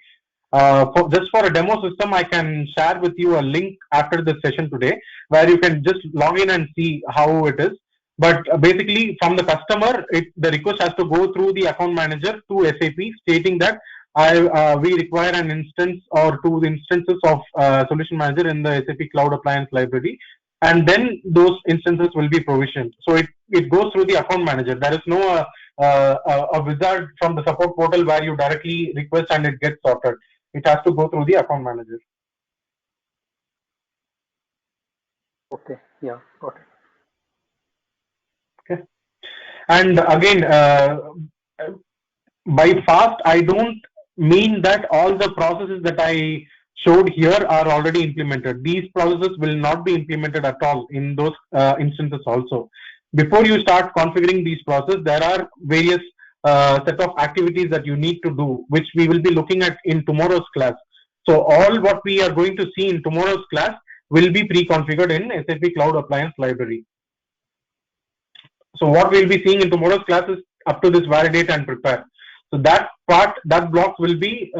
Just for a demo system, I can share with you a link after the session today, where you can just log in and see how it is. But basically, from the customer, the request has to go through the account manager to SAP, stating that we require an instance or two instances of Solution Manager in the SAP Cloud Appliance Library, and then those instances will be provisioned. So it goes through the account manager. There is no a wizard from the support portal where you directly request and it gets sorted. It has to go through the account manager. Okay, yeah, got it. Okay. And again, by fast, I don't mean that all the processes that I showed here are already implemented. These processes will not be implemented at all in those instances also. Before you start configuring these processes, there are various set of activities that you need to do, which we will be looking at in tomorrow's class. So all what we are going to see in tomorrow's class will be pre-configured in SAP Cloud Appliance Library. So what we'll be seeing in tomorrow's class is up to this validate and prepare. So that block will be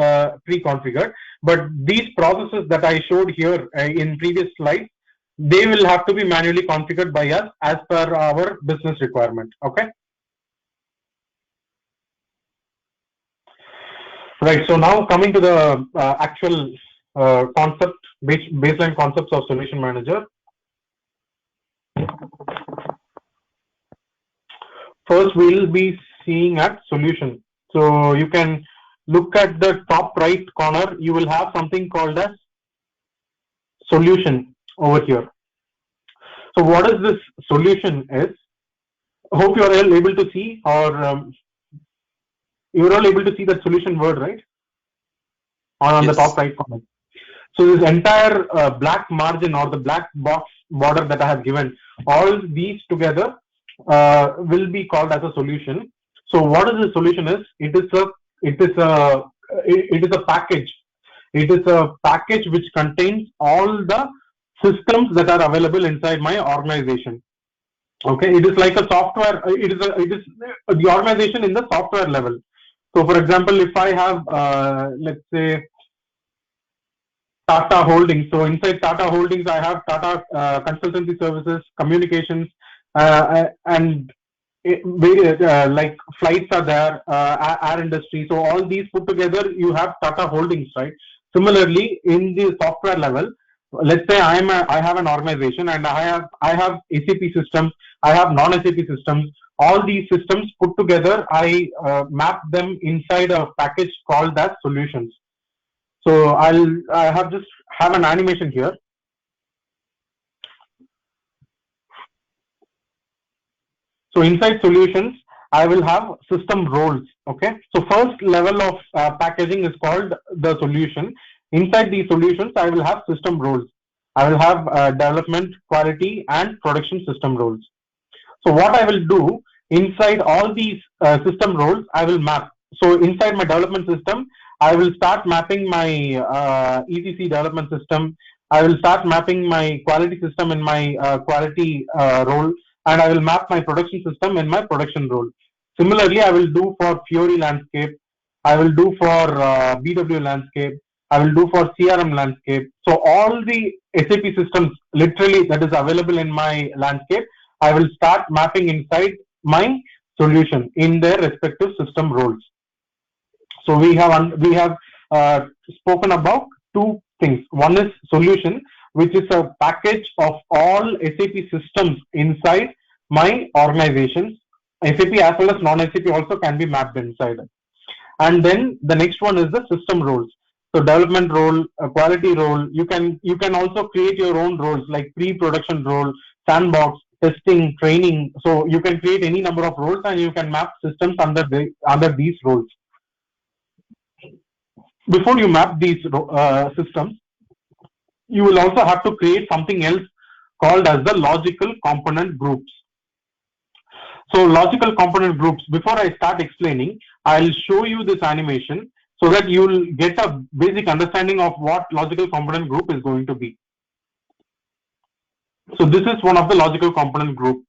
pre-configured. But these processes that I showed here in previous slides, they will have to be manually configured by us as per our business requirement. Okay. Right. So now coming to the actual baseline concepts of Solution Manager. First, we'll be seeing at solution. So you can look at the top right corner. You will have something called as solution over here. So what is this solution is? Hope you are all able to see, or you are all able to see that solution word, right? On Yes. the top right corner. So this entire black margin or the black box border that I have given, all these together will be called as a solution. So what is the solution is? It is a package. It is a package which contains all the systems that are available inside my organization. Okay, it is like a software. It is the organization in the software level. So, for example, if I have let's say Tata Holdings. So inside Tata Holdings, I have Tata Consultancy Services, Communications, and like flights are there, air industry. So all these put together, you have Tata Holdings, right? Similarly, in the software level, let's say I have an organization and I have SAP systems, I have non-SAP systems. All these systems put together, I map them inside a package called as solutions. So I have just have an animation here. So inside solutions, I will have system roles. Okay. So first level of packaging is called the solution. Inside these solutions, I will have system roles. I will have development, quality, and production system roles. So what I will do inside all these system roles, I will map. So inside my development system, I will start mapping my ECC development system. I will start mapping my quality system in my quality role, and I will map my production system in my production role. Similarly, I will do for Fiori landscape. I will do for BW landscape. I will do for CRM landscape. So all the SAP systems literally that is available in my landscape, I will start mapping inside my solution in their respective system roles. So we have spoken about two things. One is solution, which is a package of all SAP systems inside my organizations. SAP as well as non-SAP also can be mapped inside. And then the next one is the system roles. So development role, quality role. You can also create your own roles like pre-production role, sandbox, testing, training. So you can create any number of roles and you can map systems under these roles. Before you map these systems, you will also have to create something else called as the logical component groups. So logical component groups, before I start explaining, I'll show you this animation so that you'll get a basic understanding of what logical component group is going to be. So this is one of the logical component group.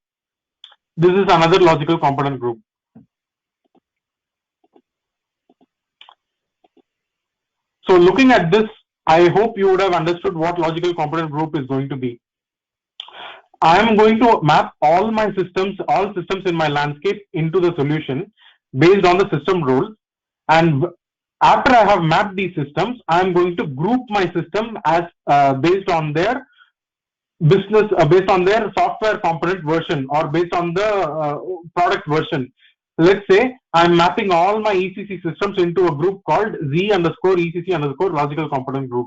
This is another logical component group. So looking at this, I hope you would have understood what logical component group is going to be. I am going to map all my systems, all systems in my landscape into the solution based on the system roles. And after I have mapped these systems, I am going to group my system as based on their business, based on their software component version or based on the product version. Let's say I'm mapping all my ECC systems into a group called Z_ECC_ logical component group.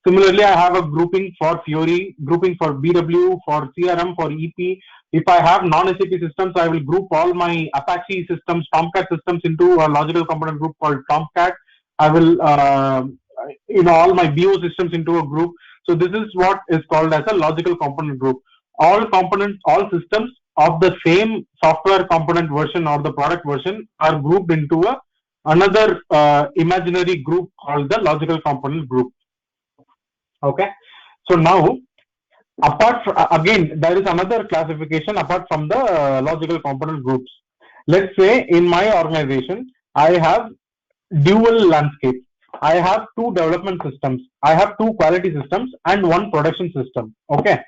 Similarly, I have a grouping for Fiori, grouping for BW, for CRM, for EP. If I have non-SAP systems, I will group all my Apache systems, Tomcat systems into a logical component group called Tomcat. I will, all my BO systems into a group. So this is what is called as a logical component group. All components, all systems of the same software component version or the product version are grouped into another imaginary group called the logical component group. Okay, so now again, there is another classification apart from the logical component groups. Let's say in my organization, I have dual landscape. I have two development systems. I have two quality systems and one production system. Okay,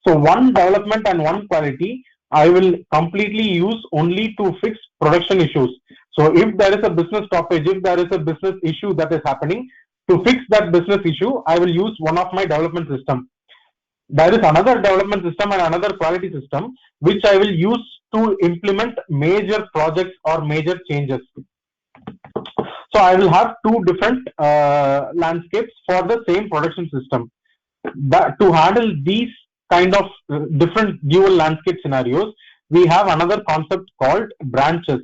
so one development and one quality I will completely use only to fix production issues. So if there is a business stoppage, if there is a business issue that is happening, to fix that business issue, I will use one of my development system. There is another development system and another quality system, which I will use to implement major projects or major changes. So I will have two different landscapes for the same production system. To handle these kind of different dual landscape scenarios, we have another concept called branches.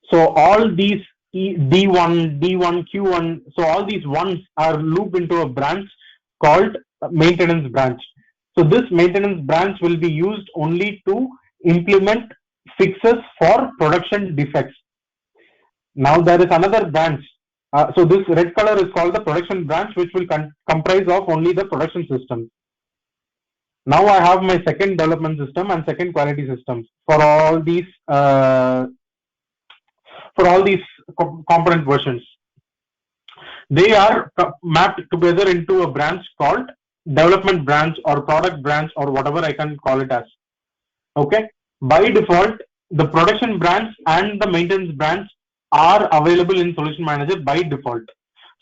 So all these D1, Q1, so all these ones are looped into a branch called maintenance branch. So this maintenance branch will be used only to implement fixes for production defects. Now there is another branch. So this red color is called the production branch, which will comprise of only the production systems. Now I have my second development system and second quality systems for all these component versions. They are mapped together into a branch called development branch or product branch or whatever I can call it as. Okay. By default, the production branch and the maintenance branch are available in Solution Manager by default.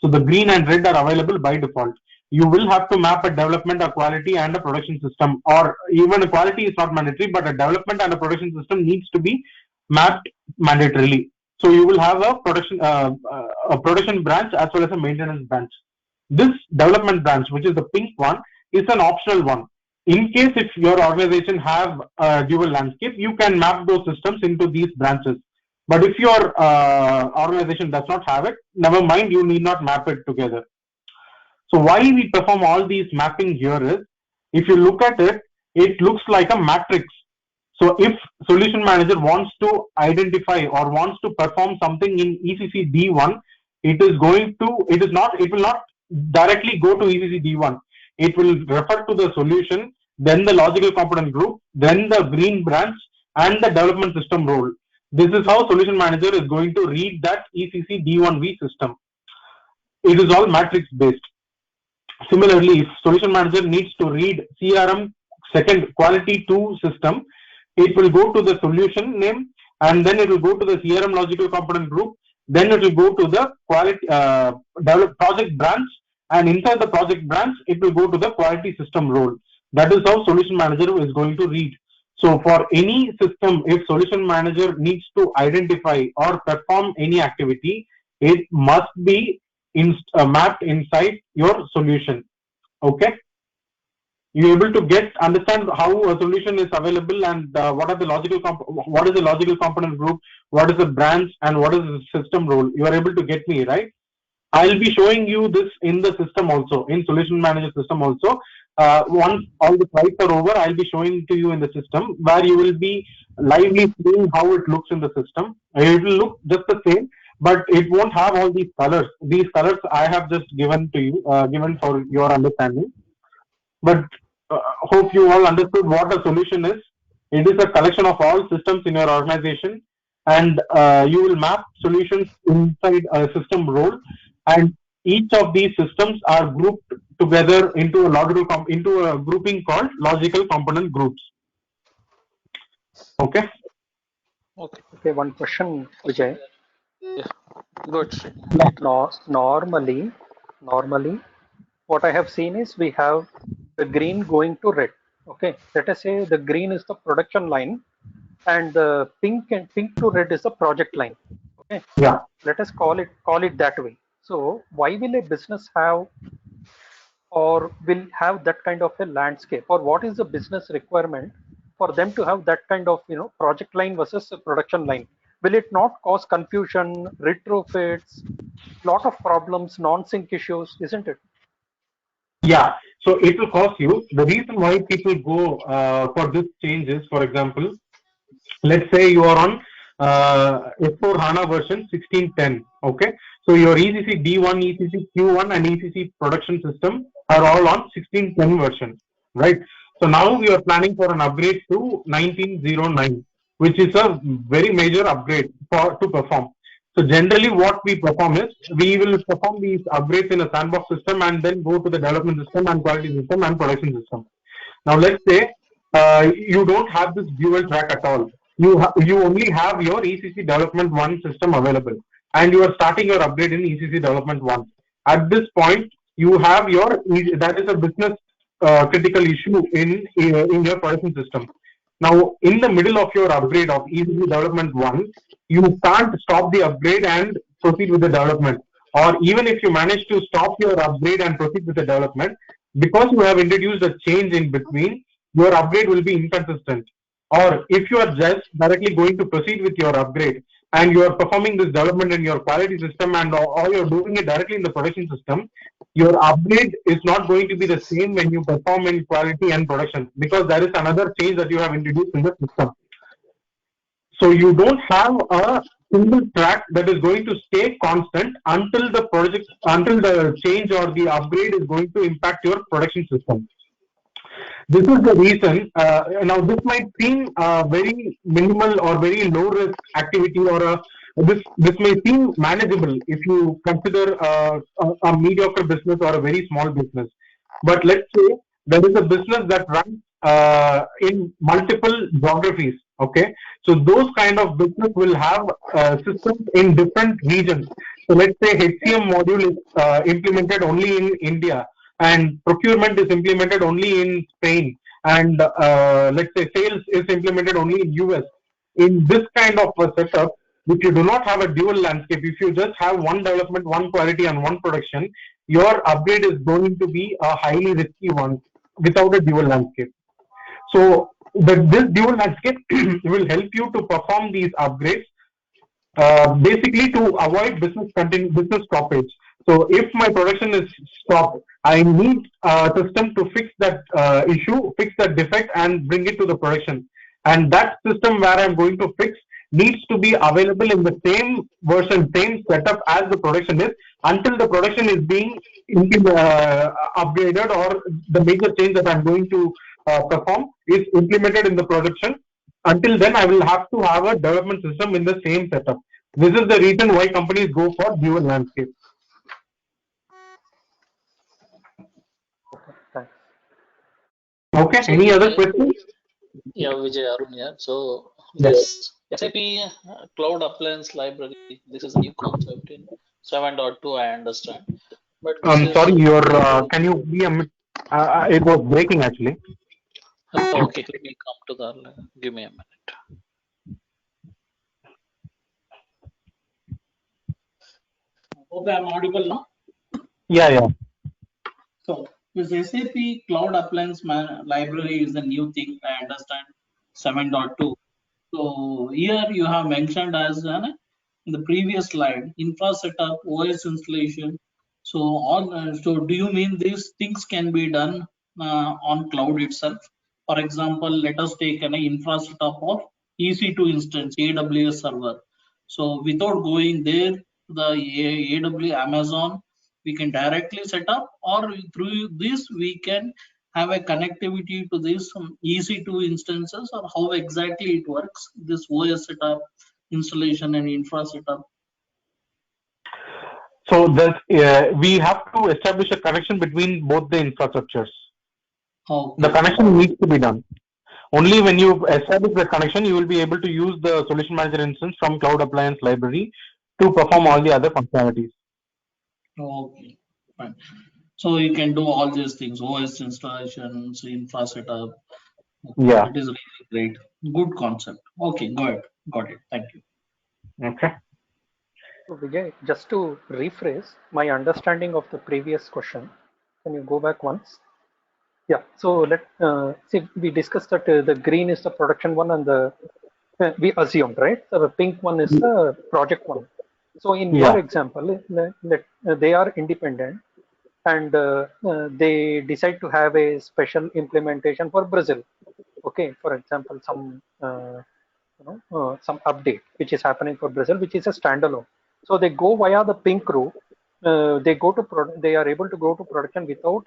So the green and red are available by default. You will have to map a development, a quality, and a production system, or even a quality is not mandatory, but a development and a production system needs to be mapped mandatorily. So you will have a production branch as well as a maintenance branch. This development branch, which is the pink one, is an optional one. In case if your organization have a dual landscape, you can map those systems into these branches. But if your organization does not have it, never mind, you need not map it together. So why we perform all these mapping here is, if you look at it, it looks like a matrix. So if Solution Manager wants to identify or wants to perform something in ECC D1, it will not directly go to ECC D1. It will refer to the solution, then the logical component group, then the green branch, and the development system role. This is how Solution Manager is going to read that ECC D1V system. it is all matrix based. Similarly, if solution manager needs to read CRM second quality 2 system, it will go to the solution name, and then it will go to the CRM logical component group. Then it will go to the quality develop project branch, and inside the project branch, it will go to the quality system role. That is how solution manager is going to read. So for any system, if solution manager needs to identify or perform any activity, it must be mapped inside your solution. Okay, you're able to understand how a solution is available, and what is the logical component group, what is the branch, and what is the system role. You are able to get me, right? I'll be showing you this in the system also, in solution manager system also. Once all the slides are over, I'll be showing to you in the system, where you will be lively seeing how it looks in the system. It will look just the same, but it won't have all these colors. These colors I have just given to you, given for your understanding. But hope you all understood what a solution is. It is a collection of all systems in your organization, and you will map solutions inside a system role, and each of these systems are grouped together into a grouping called logical component groups. Okay. Okay, one question, Vijay. Yeah, good. Normally, what I have seen is we have the green going to red. Okay, let us say the green is the production line, and the pink to red is the project line. Okay, Yeah. let us call it that way. So why will a business have or will have that kind of a landscape, or what is the business requirement for them to have that kind of project line versus a production line? Will it not cause confusion, retrofits, lot of problems, non-sync issues, isn't it? Yeah, so it will cost you. The reason why people go for this change is, for example, let's say you are on S4 HANA version 1610. Okay, so your ECC D1, ECC Q1, and ECC production system are all on 1610 version, right? So now we are planning for an upgrade to 1909, which is a very major upgrade to perform. So generally what we perform is, we will perform these upgrades in a sandbox system and then go to the development system and quality system and production system. Now let's say you don't have this dual track at all. You only have your ECC development 1 system available, and you are starting your upgrade in ECC development 1. At this point, you have that is a business critical issue in your production system. Now, in the middle of your upgrade of ECC development 1, you can't stop the upgrade and proceed with the development. Or even if you manage to stop your upgrade and proceed with the development, because you have introduced a change in between, your upgrade will be inconsistent. Or if you are just directly going to proceed with your upgrade and you are performing this development in your quality system, and or you're doing it directly in the production system, your upgrade is not going to be the same when you perform in quality and production, because there is another change that you have introduced in the system. So you don't have a single track that is going to stay constant until the change or the upgrade is going to impact your production system. This is the reason. Now, this might seem very minimal or very low risk activity, or this may seem manageable if you consider a mediocre business or a very small business. But let's say there is a business that runs in multiple geographies. Okay, so those kind of business will have systems in different regions. So let's say HCM module is implemented only in India, and procurement is implemented only in Spain, and let's say sales is implemented only in US. In this kind of a setup, if you do not have a dual landscape, if you just have one development, one quality, and one production, your upgrade is going to be a highly risky one without a dual landscape. So this dual landscape will help you to perform these upgrades, basically to avoid business stoppage. So if my production is stopped, I need a system to fix that issue, fix that defect, and bring it to the production. And that system where I'm going to fix needs to be available in the same version, same setup as the production is, until the production is being upgraded, or the major change that I'm going to perform is implemented in the production. Until then, I will have to have a development system in the same setup. This is the reason why companies go for dual landscape. Okay. So Any other Vijay, questions? yeah, Vijay Arun here. So Yes. this SAP Cloud Appliance Library, this is a new concept in 7.2, I understand. But this I'm is sorry, your going to, can you be it was breaking actually. okay, let me come to the, give me a minute. Hope I'm audible now. Yeah, yeah. So this SAP Cloud Appliance Library is a new thing, I understand, 7.2. So here you have mentioned as in the previous slide, infra setup, OS installation. So so do you mean these things can be done on cloud itself? For example, let us take an infra setup of EC2 instance, AWS server. So without going there, the AWS Amazon, we can directly set up, or through this we can have a connectivity to these EC2 instances, or how exactly it works, this OS setup, installation and infra setup? So we have to establish a connection between both the infrastructures. The Okay, connection needs to be done. Only when you establish the connection, you will be able to use the solution manager instance from Cloud Appliance Library to perform all the other functionalities. okay, fine. So you can do all these things, OS installations, infra setup. Okay, Yeah. that is really great. Good concept. Okay, got it. Thank you. Okay. So Vijay, just to rephrase my understanding of the previous question, can you go back once? Yeah. So let see. We discussed that the green is the production one, and the we assumed, right? So the pink one is the project one. So in your Yeah. example, they are independent, and they decide to have a special implementation for Brazil. Okay, for example, some update which is happening for Brazil, which is a standalone. So they go via the pink route. They are able to go to production without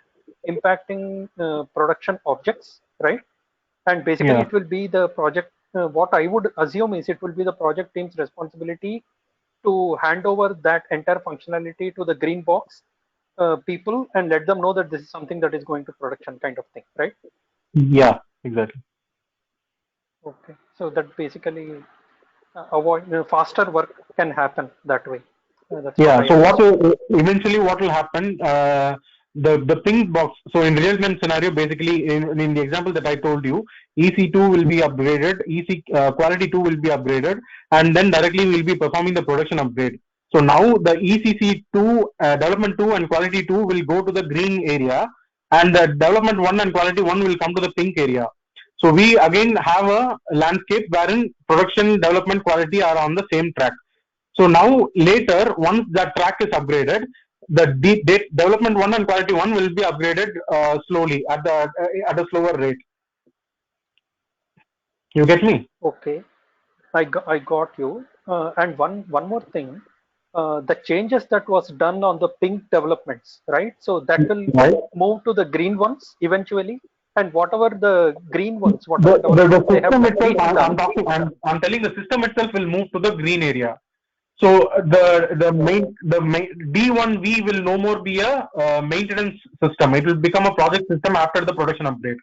impacting production objects, right? And basically, Yeah. it will be the project. What I would assume is it will be the project team's responsibility to hand over that entire functionality to the green box people and let them know that this is something that is going to production, kind of thing, right? Yeah. Exactly. Okay, so that basically avoid faster work can happen that way. That's what Yeah. I So understood. eventually what will happen? The ping box. So in real time scenario, basically in the example that I told you, EC2 will be upgraded, EC quality 2 will be upgraded, and then directly we'll be performing the production upgrade. So now the ECC2 development 2 and quality 2 will go to the green area, and the development 1 and quality 1 will come to the pink area. So we again have a landscape wherein production, development, quality are on the same track. So now later, once that track is upgraded, the development one and quality one will be upgraded slowly at a slower rate. You get me? Okay, I got you. And one more thing, the changes that was done on the pink developments, right? So that will Right. move to the green ones eventually, and whatever the green ones, The, whatever the developments they have system itself, completely I'm done. talking, I'm telling the system itself will move to the green area. So the main D1V will no more be a maintenance system. It will become a project system after the production update.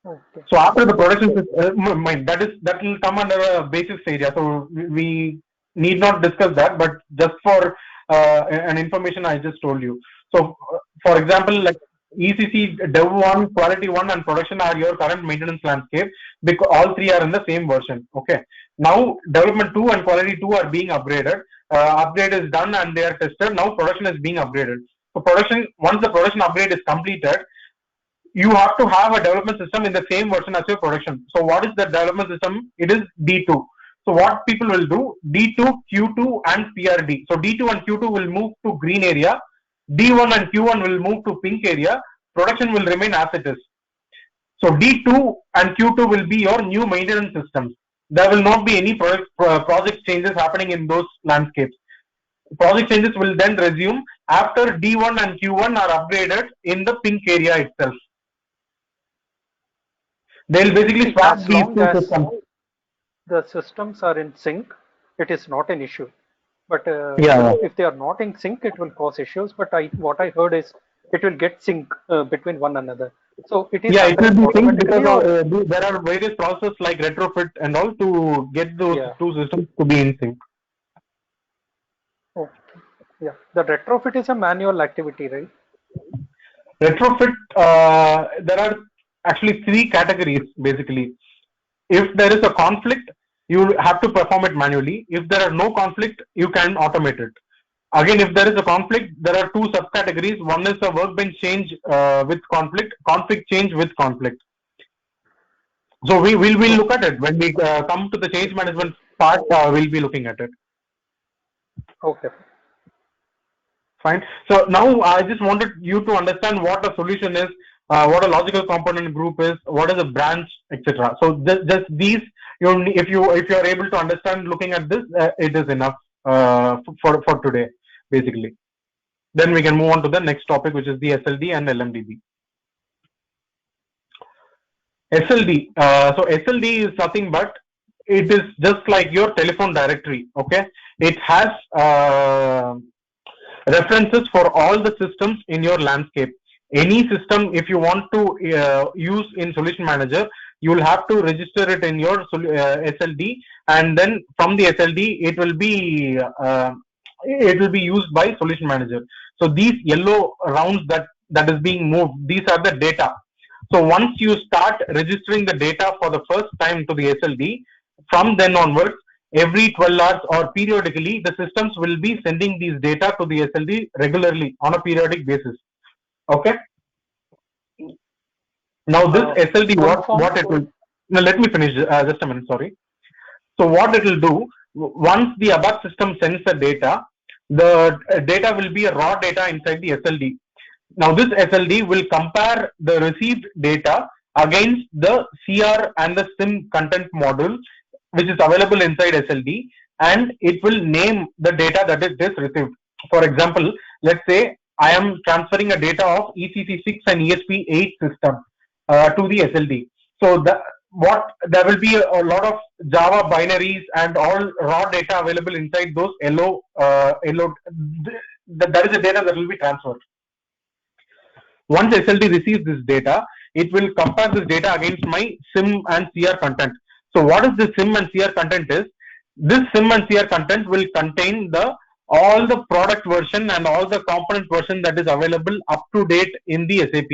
Okay, So after the production, that will come under a basics area. So we need not discuss that, but just for an information I just told you. So for example, like ECC Dev 1, Quality 1, and Production are your current maintenance landscape because all three are in the same version. Okay. Now Development 2 and Quality 2 are being upgraded. Upgrade is done and they are tested. Now production is being upgraded. So production, once the production upgrade is completed, you have to have a development system in the same version as your production. So what is the development system? It is D2. So what people will do, D2, Q2 and PRD. So D2 and Q2 will move to green area. D1 and Q1 will move to pink area. Production will remain as it is. So D2 and Q2 will be your new maintenance systems. There will not be any project changes happening in those landscapes. Project changes will then resume after D1 and Q1 are upgraded in the pink area itself. They'll basically see, swap as these long two as systems. the systems are in sync, it is not an issue. But Yeah. if they are not in sync, it will cause issues. But what I heard is it will get sync between one another. So it is Yeah, it will happening be synced because automatically, or there are various processes like retrofit and all to get those yeah. two systems to be in sync. Oh, yeah. The retrofit is a manual activity, right? Retrofit, there are actually three categories basically. If there is a conflict, you have to perform it manually. If there are no conflict, you can automate it. Again, if there is a conflict, there are two subcategories. One is a workbench change with conflict change with conflict. So we will Oh, look at it when we come to the change management part. We'll be looking at it. okay. Fine. So now I just wanted you to understand what a solution is, what a logical component group is, what is a branch, etc. So just these, if you are able to understand looking at this, it is enough for today, basically. Then we can move on to the next topic, which is the SLD and LMDB. SLD. So SLD is nothing but it is just like your telephone directory. Okay, it has references for all the systems in your landscape. Any system, if you want to use in Solution Manager, you will have to register it in your SLD, and then from the SLD, it will be used by Solution Manager. So these yellow rounds that is being moved, these are the data. So once you start registering the data for the first time to the SLD, from then onwards, every 12 hours or periodically, the systems will be sending these data to the SLD regularly on a periodic basis. Okay. Now this SLD, Full form? what it will? Now let me finish. Just a minute. Sorry. So what it will do, once the above system sends the data will be a raw data inside the SLD. Now this SLD will compare the received data against the CR and the SIM content module, which is available inside SLD, and it will name the data that is just received. For example, let's say I am transferring a data of ECC6 and ESP8 system to the SLD. So there will be a lot of Java binaries and all raw data available inside those that is the data that will be transferred. Once SLD receives this data, it will compare this data against my SIM and CR content. So what is the SIM and CR content is? This SIM and CR content will contain all the product version and all the component version that is available up to date in the SAP.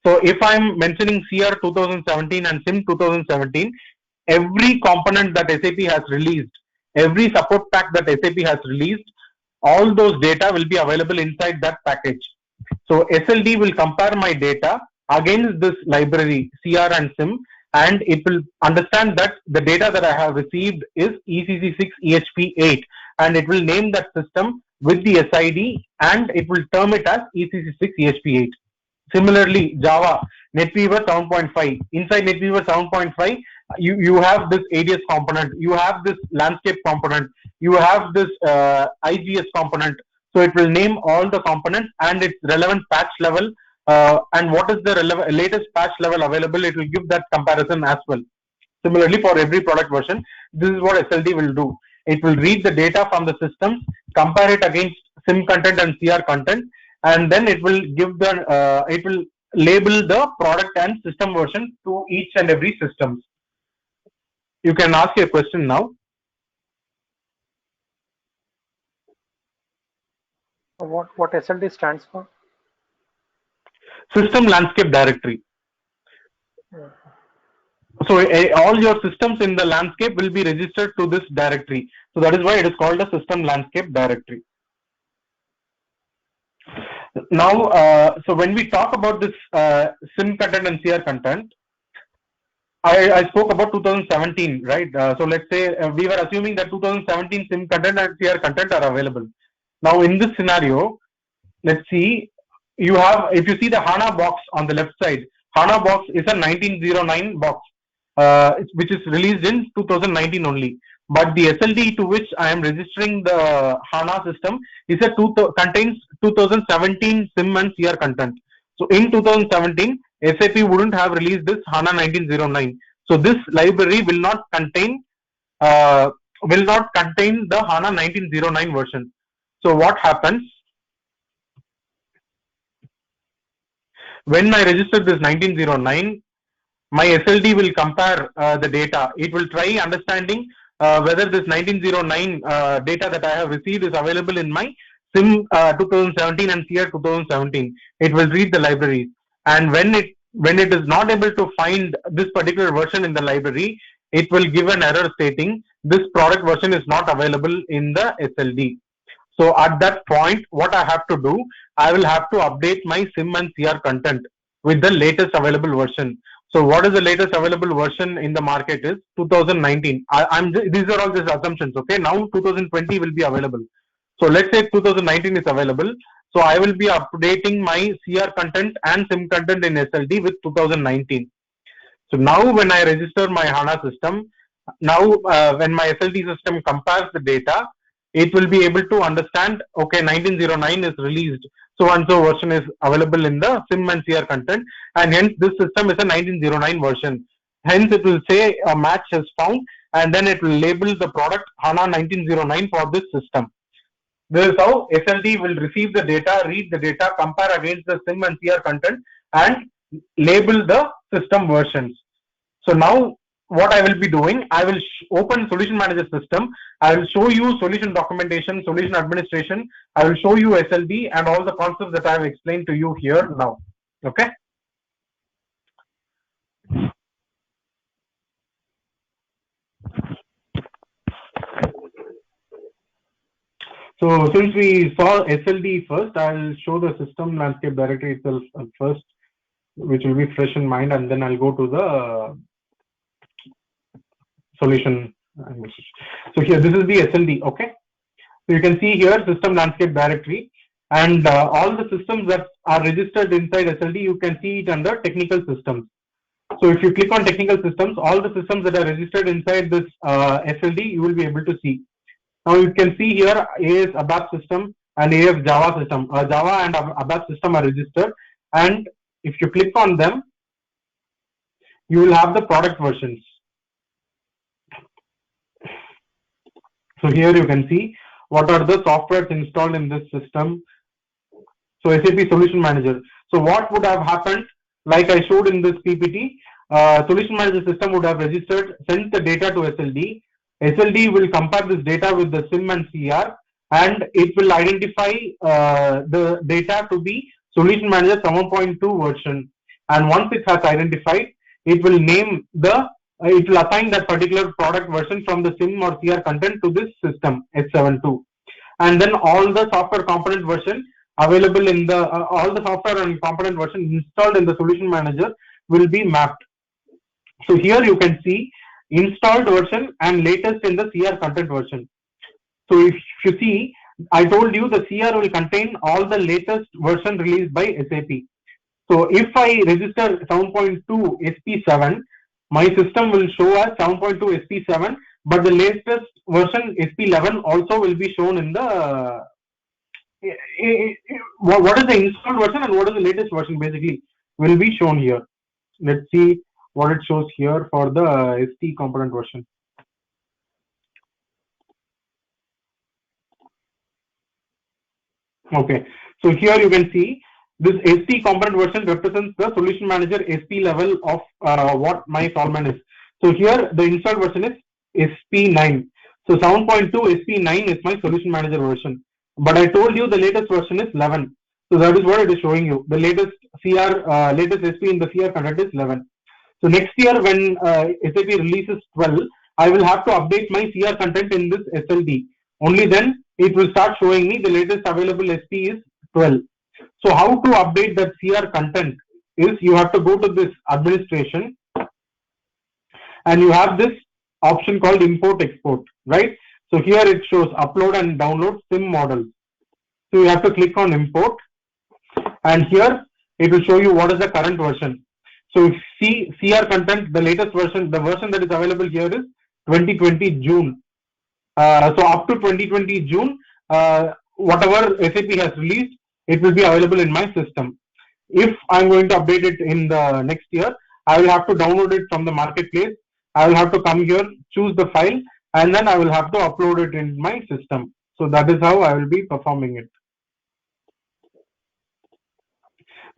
So if I'm mentioning CR 2017 and SIM 2017, every component that SAP has released, every support pack that SAP has released, all those data will be available inside that package. So SLD will compare my data against this library CR and SIM, and it will understand that the data that I have received is ECC6 ESP8, and it will name that system with the SID, and it will term it as ECC6 ESP8. Similarly, Java, NetWeaver 7.5. Inside NetWeaver 7.5, you have this ADS component, you have this landscape component, you have this IGS component. So it will name all the components and its relevant patch level, and what is the latest patch level available. It will give that comparison as well. Similarly, for every product version, this is what SLD will do. It will read the data from the systems, compare it against SIM content and CR content, and then it will it will label the product and system version to each and every system. You can ask your question now. What SLD stands for? System Landscape Directory. So all your systems in the landscape will be registered to this directory. So that is why it is called a System Landscape Directory. Now, so when we talk about this SIM content and CR content, I spoke about 2017, right? So let's say we were assuming that 2017 SIM content and CR content are available. Now in this scenario, let's see, if you see the HANA box on the left side, HANA box is a 1909 box, which is released in 2019 only. But the SLD to which I am registering the HANA system is contains 2017 SIM and CR content. So in 2017, SAP wouldn't have released this HANA 1909. So this library will not contain the HANA 1909 version. So what happens? when I register this 1909, my SLD will compare the data. It will try understanding whether this 1909 data that I have received is available in my SIM 2017 and CR 2017. It will read the libraries, and when it is not able to find this particular version in the library, it will give an error stating this product version is not available in the SLD. So at that point, what I have to do, I will have to update my SIM and CR content with the latest available version. So what is the latest available version in the market is 2019. These are all just assumptions. Okay, now 2020 will be available. So let's say 2019 is available. So I will be updating my CR content and SIM content in SLD with 2019. So now when I register my HANA system, now when my SLD system compares the data, it will be able to understand, okay, 1909 is released, so and so version is available in the SIM and CR content, and hence this system is a 1909 version. Hence it will say a match is found, and then it will label the product HANA 1909 for this system. This is how SLD will receive the data, read the data, compare against the SIM and CR content, and label the system versions. So now what I will be doing, I will open Solution Manager system. I will show you solution documentation, solution administration. I will show you SLD and all the concepts that I have explained to you here now. Okay. So since we saw SLD first, I'll show the system landscape directory itself first, which will be fresh in mind, and then I'll go to the solution. So here, this is the SLD. Okay. So you can see here system landscape directory, and all the systems that are registered inside SLD, you can see it under technical systems. So if you click on technical systems, all the systems that are registered inside this SLD, you will be able to see. Now you can see here AS ABAP system and AS Java system. Java and ABAP system are registered, and if you click on them, you will have the product versions. So here you can see what are the softwares installed in this system. So SAP Solution Manager. So what would have happened, like I showed in this PPT, Solution Manager system would have registered, sent the data to SLD. SLD will compare this data with the SIM and CR, and it will identify the data to be Solution Manager 7.2 version. And once it has identified, it will name it will assign that particular product version from the SIM or CR content to this system S72. And then all the software component version available in the all the software and component version installed in the Solution Manager will be mapped. So here you can see installed version and latest in the CR content version. So if you see, I told you the CR will contain all the latest version released by SAP. So if I register 7.2 SP7, my system will show as 7.2 SP7, but the latest version SP11 also will be shown in the what is the installed version and what is the latest version basically will be shown here. Let's see what it shows here for the ST component version. Okay, so here you can see this ST component version represents the Solution Manager SP level of what my Solman is. So here the installed version is SP9. So 7.2 SP9 is my Solution Manager version. But I told you the latest version is 11. So that is what it is showing you. The latest latest SP in the CR content is 11. So next year when SAP releases 12, I will have to update my CR content in this SLD. Only then it will start showing me the latest available SP is 12. So how to update that CR content is you have to go to this administration and you have this option called import export, right? So here it shows upload and download SIM models. So you have to click on import, and here it will show you what is the current version. So if you see CR content, the latest version, the version that is available here is 2020 June. So up to 2020 June, whatever SAP has released, it will be available in my system. If I'm going to update it in the next year, I will have to download it from the marketplace. I will have to come here, choose the file, and then I will have to upload it in my system. So that is how I will be performing it.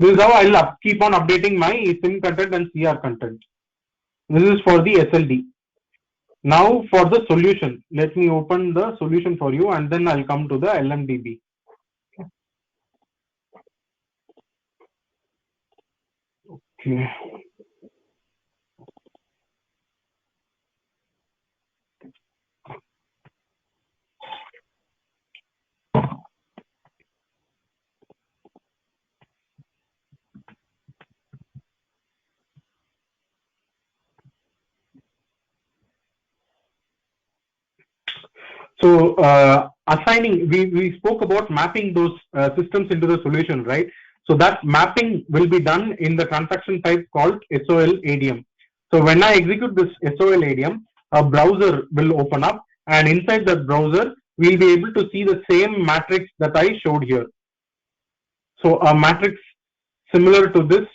This is how I'll keep on updating my sim content and CR content. This is for the SLD. Now for the solution, let me open the solution for you and then I'll come to the LMDB. Okay. So assigning, we spoke about mapping those systems into the solution, right? So that mapping will be done in the transaction type called SOL ADM. So when I execute this SOL ADM, a browser will open up, and inside that browser, we'll be able to see the same matrix that I showed here. So a matrix similar to this,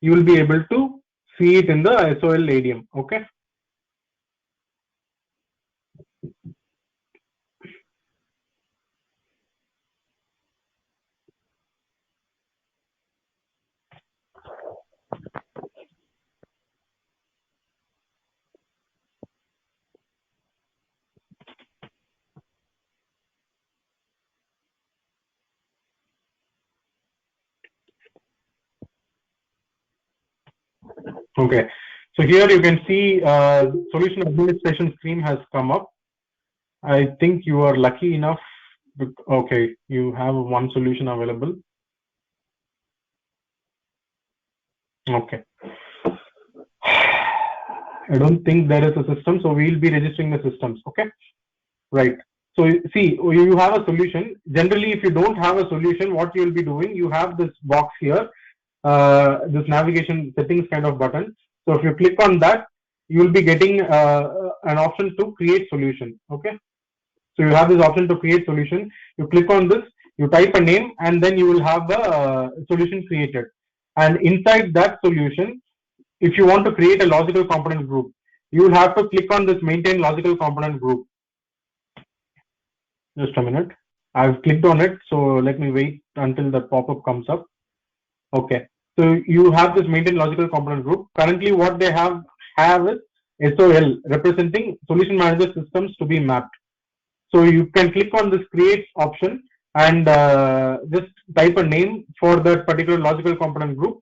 you will be able to see it in the SOL ADM. Okay. Okay, so here you can see solution administration screen has come up. I think you are lucky enough. Okay, you have one solution available. Okay. I don't think there is a system, so we'll be registering the systems. Okay, right. So see, you have a solution. Generally, if you don't have a solution, what you will be doing, you have this box here, this navigation settings kind of button. So if you click on that, you will be getting an option to create solution. Okay. So you have this option to create solution. You click on this, you type a name, and then you will have the solution created. And inside that solution, if you want to create a logical component group, you will have to click on this maintain logical component group. Just a minute. I've clicked on it, so let me wait until the pop-up comes up. Okay. So you have this maintain logical component group. Currently, what they have is SOL, representing solution manager systems to be mapped. So you can click on this create option and just type a name for that particular logical component group.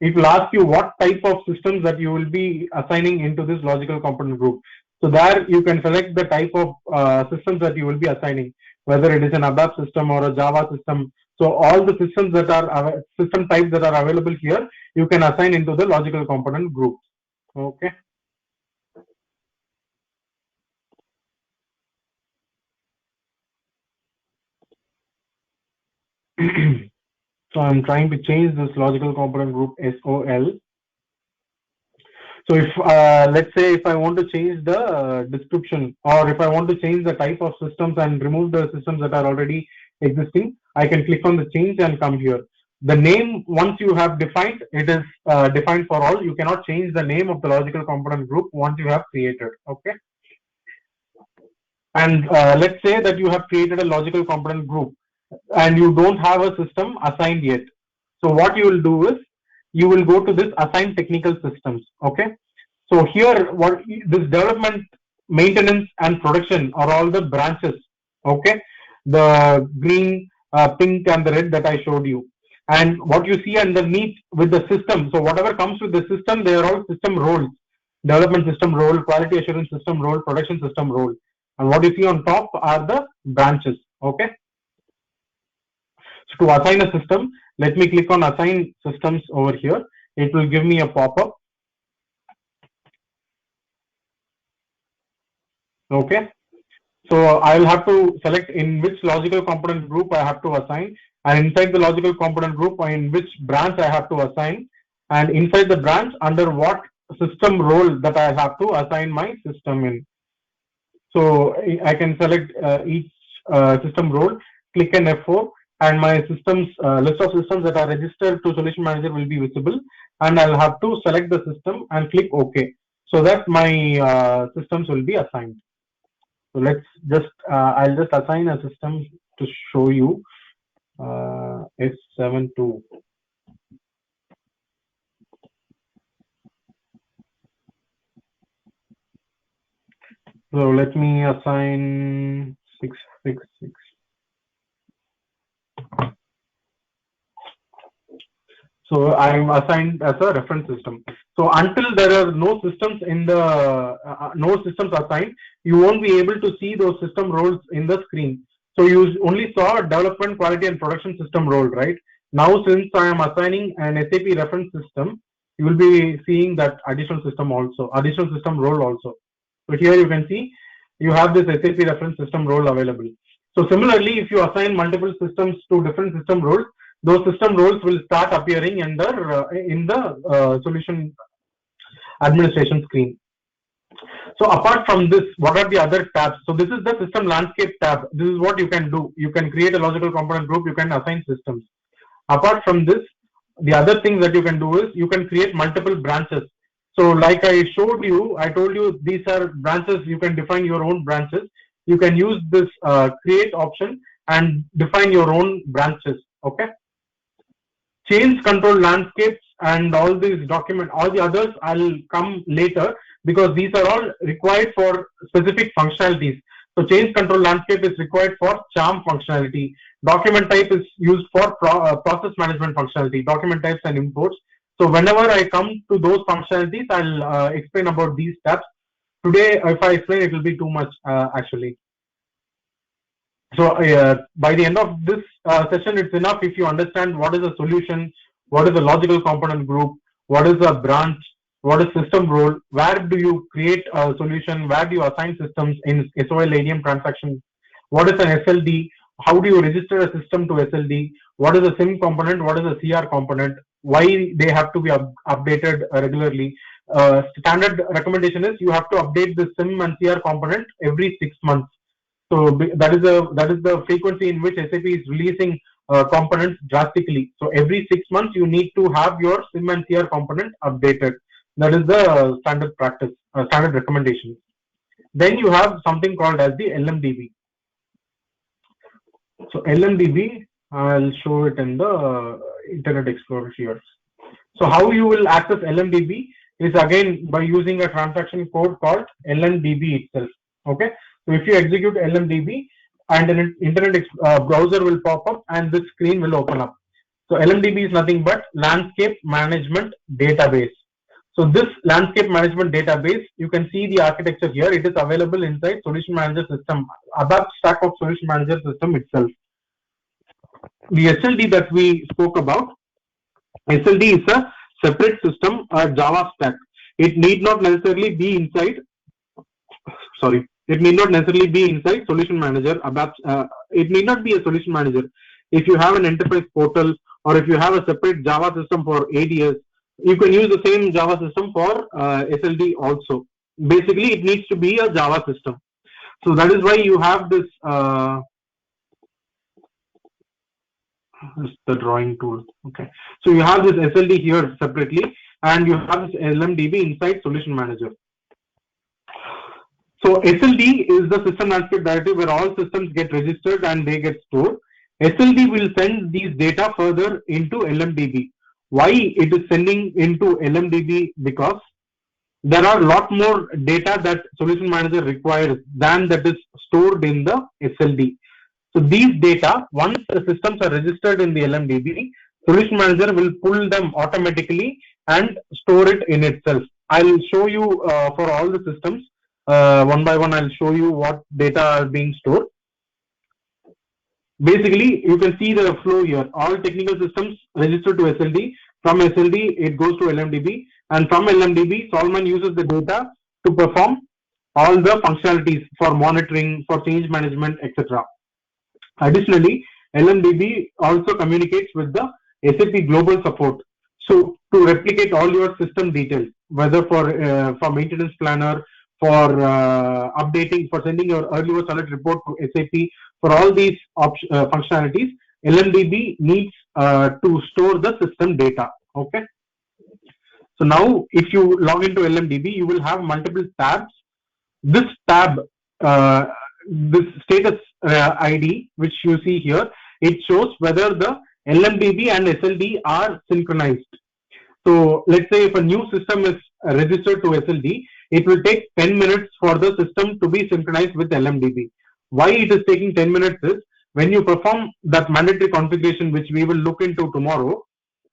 It will ask you what type of systems that you will be assigning into this logical component group. So there you can select the type of systems that you will be assigning, whether it is an ABAP system or a Java system. So all the systems that are system types that are available here, you can assign into the logical component group. Okay. So I'm trying to change this logical component group SOL. So if let's say if I want to change the description, or if I want to change the type of systems and remove the systems that are already existing, I can click on the change and come here. The name, once you have defined, it is defined for all. You cannot change the name of the logical component group once you have created. Okay. And let's say that you have created a logical component group and you don't have a system assigned yet. So what you will do is you will go to this assign technical systems. Okay. So here, what this development, maintenance, and production are all the branches. Okay. The green, pink, and the red that I showed you. And what you see underneath with the system. So whatever comes with the system, they are all system roles. Development system role, quality assurance system role, production system role. And what you see on top are the branches. Okay. So to assign a system, let me click on assign systems over here. It will give me a pop-up. Okay. So I will have to select in which logical component group I have to assign, and inside the logical component group, in which branch I have to assign, and inside the branch under what system role that I have to assign my system in. So I can select each system role, click an F4, and my systems list of systems that are registered to Solution Manager will be visible, and I'll have to select the system and click OK, so that my systems will be assigned. So let's just I'll just assign a system to show you. S72. So let me assign 666. So I'm assigned as a reference system. So until there are no systems in the no systems assigned, you won't be able to see those system roles in the screen. So you only saw development, quality, and production system role, right? Now, since I am assigning an SAP reference system, you will be seeing that additional system role also. So here you can see you have this SAP reference system role available. So similarly, if you assign multiple systems to different system roles, those system roles will start appearing in the solution administration screen. So apart from this, what are the other tabs? So this is the system landscape tab. This is what you can do. You can create a logical component group. You can assign systems. Apart from this, the other thing that you can do is you can create multiple branches. So like I showed you, I told you these are branches. You can define your own branches. You can use this create option and define your own branches. Okay. Change control landscapes and all these all the others I'll come later because these are all required for specific functionalities. So change control landscape is required for charm functionality. Document type is used for process management functionality, document types and imports. So whenever I come to those functionalities, I'll explain about these steps. Today, if I explain, it will be too much actually. So by the end of this session, it's enough if you understand what is a solution, what is a logical component group, what is a branch, what is system role, where do you create a solution, where do you assign systems in SOL ADM transaction, what is an SLD, how do you register a system to SLD, what is a SIM component, what is a CR component, why they have to be updated regularly. Standard recommendation is you have to update the SIM and CR component every 6 months. So that is the frequency in which SAP is releasing components drastically. So every 6 months you need to have your SIM and CR component updated. That is the standard practice, standard recommendation. Then you have something called as the LMDB. So LMDB, I'll show it in the Internet Explorer here. So how you will access LMDB is again by using a transaction code called LMDB itself. Okay. So if you execute LMDB and an internet browser will pop up and this screen will open up. So LMDB is nothing but landscape management database. So this landscape management database, you can see the architecture here. It is available inside Solution Manager system, ABAP stack of Solution Manager system itself. The SLD that we spoke about, SLD is a separate system, a Java stack. It need not necessarily be inside. It need not necessarily be inside Solution Manager. It need not be a Solution Manager. If you have an enterprise portal or if you have a separate Java system for ADS, you can use the same Java system for SLD also. Basically, it needs to be a Java system. So that is why you have this the drawing tool. Okay. So you have this SLD here separately and you have this LMDB inside Solution Manager. So SLD is the system landscape directory where all systems get registered and they get stored. SLD will send these data further into LMDB. Why it is sending into LMDB? Because there are a lot more data that Solution Manager requires than that is stored in the SLD. So these data, once the systems are registered in the LMDB, Solution Manager will pull them automatically and store it in itself. I'll show you for all the systems. One by one, I'll show you what data are being stored. Basically, you can see the flow here. All technical systems registered to SLD. From SLD, it goes to LMDB. And from LMDB, Solman uses the data to perform all the functionalities for monitoring, for change management, etc. Additionally, LMDB also communicates with the SAP Global Support. So to replicate all your system details, whether for maintenance planner, for updating, for sending your early watch alert report to SAP, for all these functionalities, LMDB needs to store the system data. Okay. So now, if you log into LMDB, you will have multiple tabs. This tab, this status ID, which you see here, it shows whether the LMDB and SLD are synchronized. So let's say if a new system is registered to SLD, it will take 10 minutes for the system to be synchronized with LMDB. Why it is taking 10 minutes is when you perform that mandatory configuration, which we will look into tomorrow,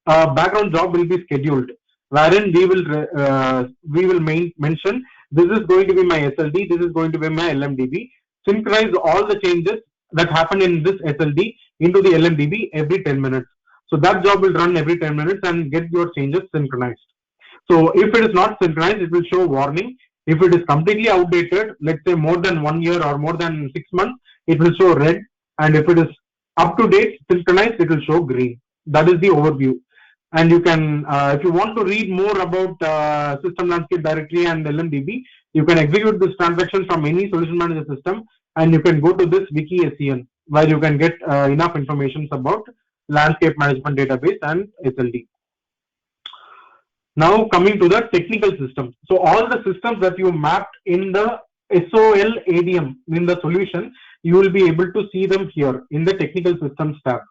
a background job will be scheduled, wherein we will mention this is going to be my SLD, this is going to be my LMDB, synchronize all the changes that happen in this SLD into the LMDB every 10 minutes. So that job will run every 10 minutes and get your changes synchronized. So if it is not synchronized, it will show warning. If it is completely outdated, let's say more than 1 year or more than 6 months, it will show red. And if it is up to date, synchronized, it will show green. That is the overview. And you can, if you want to read more about system landscape directory and LMDB, you can execute this transaction from any solution manager system, and you can go to this wiki SCN, where you can get enough information about landscape management database and SLD. Now coming to the technical system. So all the systems that you mapped in the SOL ADM in the solution, you will be able to see them here in the technical systems tab.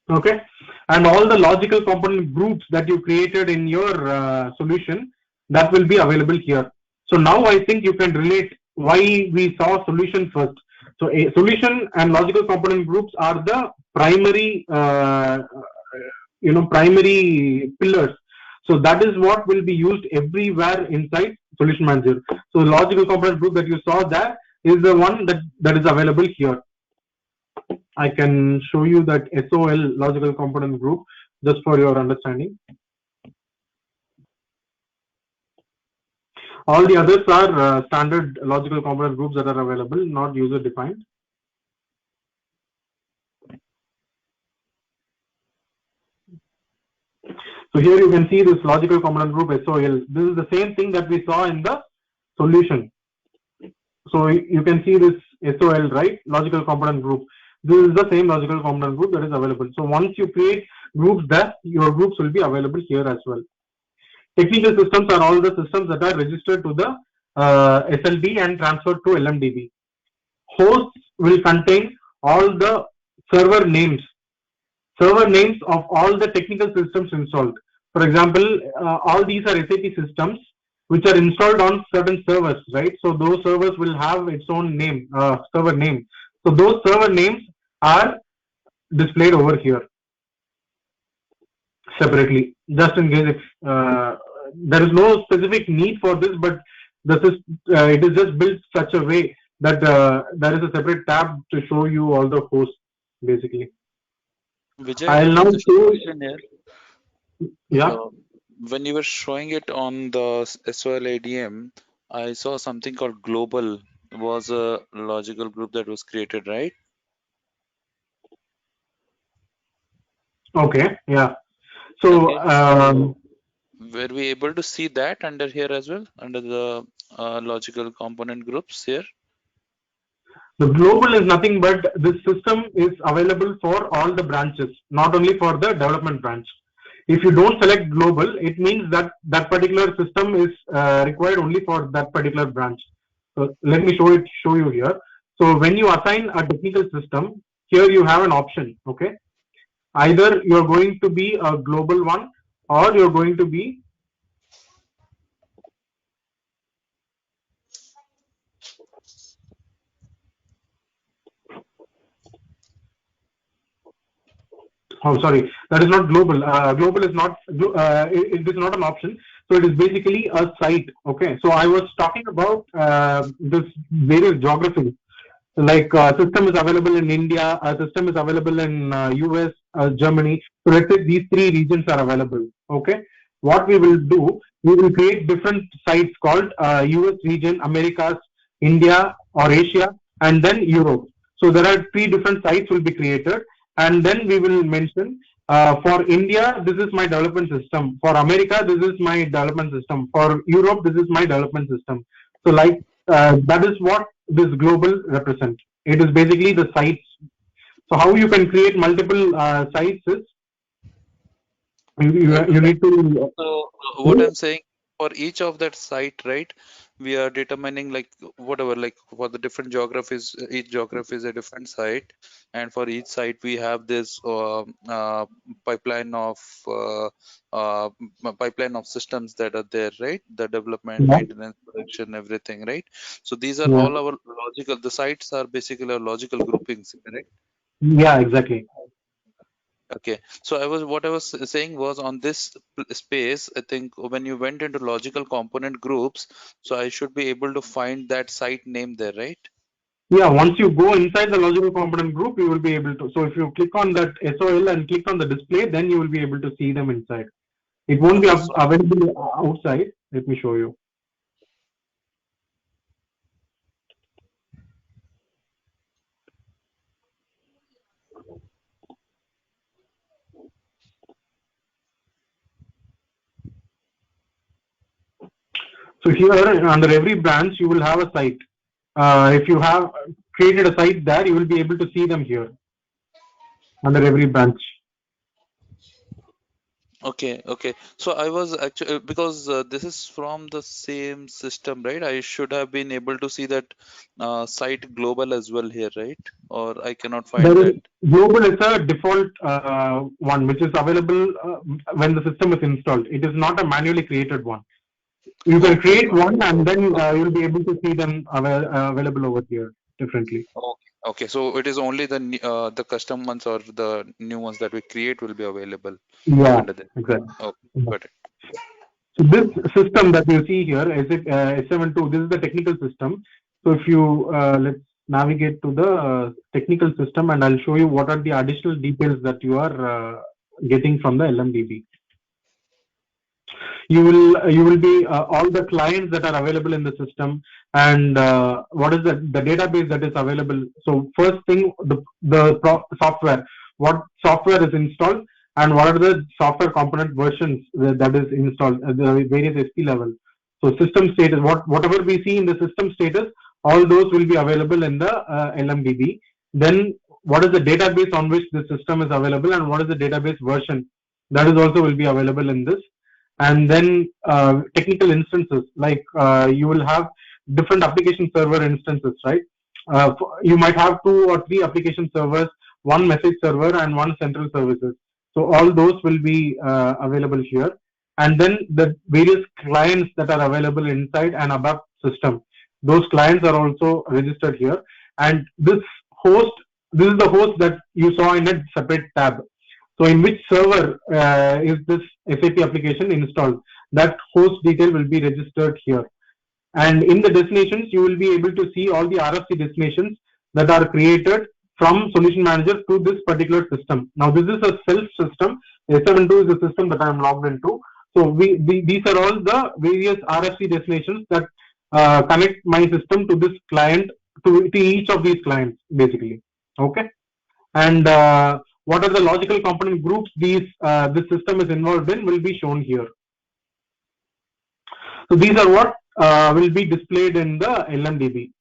Okay, and all the logical component groups that you created in your solution, that will be available here. So now I think you can relate why we saw solution first. So a solution and logical component groups are the primary, primary pillars. So that is what will be used everywhere inside Solution Manager. So the logical component group that you saw there is the one that is available here. I can show you that SOL logical component group just for your understanding. All the others are standard logical component groups that are available, not user defined. So here you can see this logical component group SOL. This is the same thing that we saw in the solution. So you can see this SOL, right? Logical component group. This is the same logical component group that is available. So once you create groups there, your groups will be available here as well. Technical systems are all the systems that are registered to the SLD and transferred to LMDB. Hosts will contain all the server names of all the technical systems installed. For example, all these are SAP systems which are installed on certain servers, right? So those servers will have its own name, server name. So those server names are displayed over here separately, just in case if there is no specific need for this, but it is just built such a way that there is a separate tab to show you all the hosts, basically. Vijay, I'll now show. Yeah. When you were showing it on the SOL ADM, I saw something called global was a logical group that was created, right? Okay. Yeah. So were we able to see that under here as well, under the logical component groups here? The global is nothing but this system is available for all the branches, not only for the development branch. If you don't select global, it means that that particular system is required only for that particular branch. So let me show you here. So when you assign a technical system, here you have an option. Okay, either you're going to be a global one or you're going to be sorry, that is not global. Global is not it is not an option. So it is basically a site. Okay, so I was talking about this various geographies. Like system is available in India, a system is available in US, Germany. So let's say these three regions are available. Okay, what we will do, we will create different sites called US region, Americas, India or Asia, and then Europe. So there are three different sites will be created, and then we will mention for India, this is my development system. For America, this is my development system. For Europe, this is my development system. So like that is what this global represents. It is basically the sites. So how you can create multiple sites is you need to. So what I'm saying, for each of that site, right? we are determining like whatever, like for the different geographies, each geography is a different site, and for each site we have this pipeline of pipeline of systems that are there, right? The development, Yeah. maintenance, production, everything, right? So these are Yeah. all our logical, the sites are basically our logical groupings, correct? Yeah, exactly. Okay, so what I was saying was on this space, I think when you went into logical component groups, so I should be able to find that site name there, right? Yeah, once you go inside the logical component group, you will be able to. So if you click on that SOL and click on the display, then you will be able to see them inside. It won't be Okay, so available outside. Let me show you. So here under every branch, you will have a site. If you have created a site there, you will be able to see them here under every branch. okay. So I was actually because this is from the same system, right? I should have been able to see that site global as well here, right? Or I cannot find There is that. global is a default one which is available when the system is installed. It is not a manually created one. You can Okay, create one and then you'll be able to see them available over here differently. okay. So it is only the custom ones or the new ones that we create will be available Yeah, under this. exactly. Okay, Yeah. got it. So this system that you see here is it S72. This is the technical system. So if you let's navigate to the technical system, and I'll show you what are the additional details that you are getting from the LMDB. You will be all the clients that are available in the system, and what is the database that is available. So first thing, the software, what software is installed, and what are the software component versions that is installed at the various SP level. So system status, whatever we see in the system status, all those will be available in the LMDB. Then what is the database on which the system is available, and what is the database version, that is also will be available in this. And then technical instances, like you will have different application server instances, right? You might have 2 or 3 application servers, one message server and one central services. So all those will be available here. And then the various clients that are available inside and above system, those clients are also registered here. And this is the host that you saw in a separate tab. So in which server is this SAP application installed? That host detail will be registered here. And in the destinations, you will be able to see all the RFC destinations that are created from Solution Manager to this particular system. Now, this is a self system. S72 is the system that I am logged into. So these are all the various RFC destinations that connect my system to this client, to each of these clients, basically. Okay. And what are the logical component groups this system is involved in will be shown here. So these are what will be displayed in the LMDB.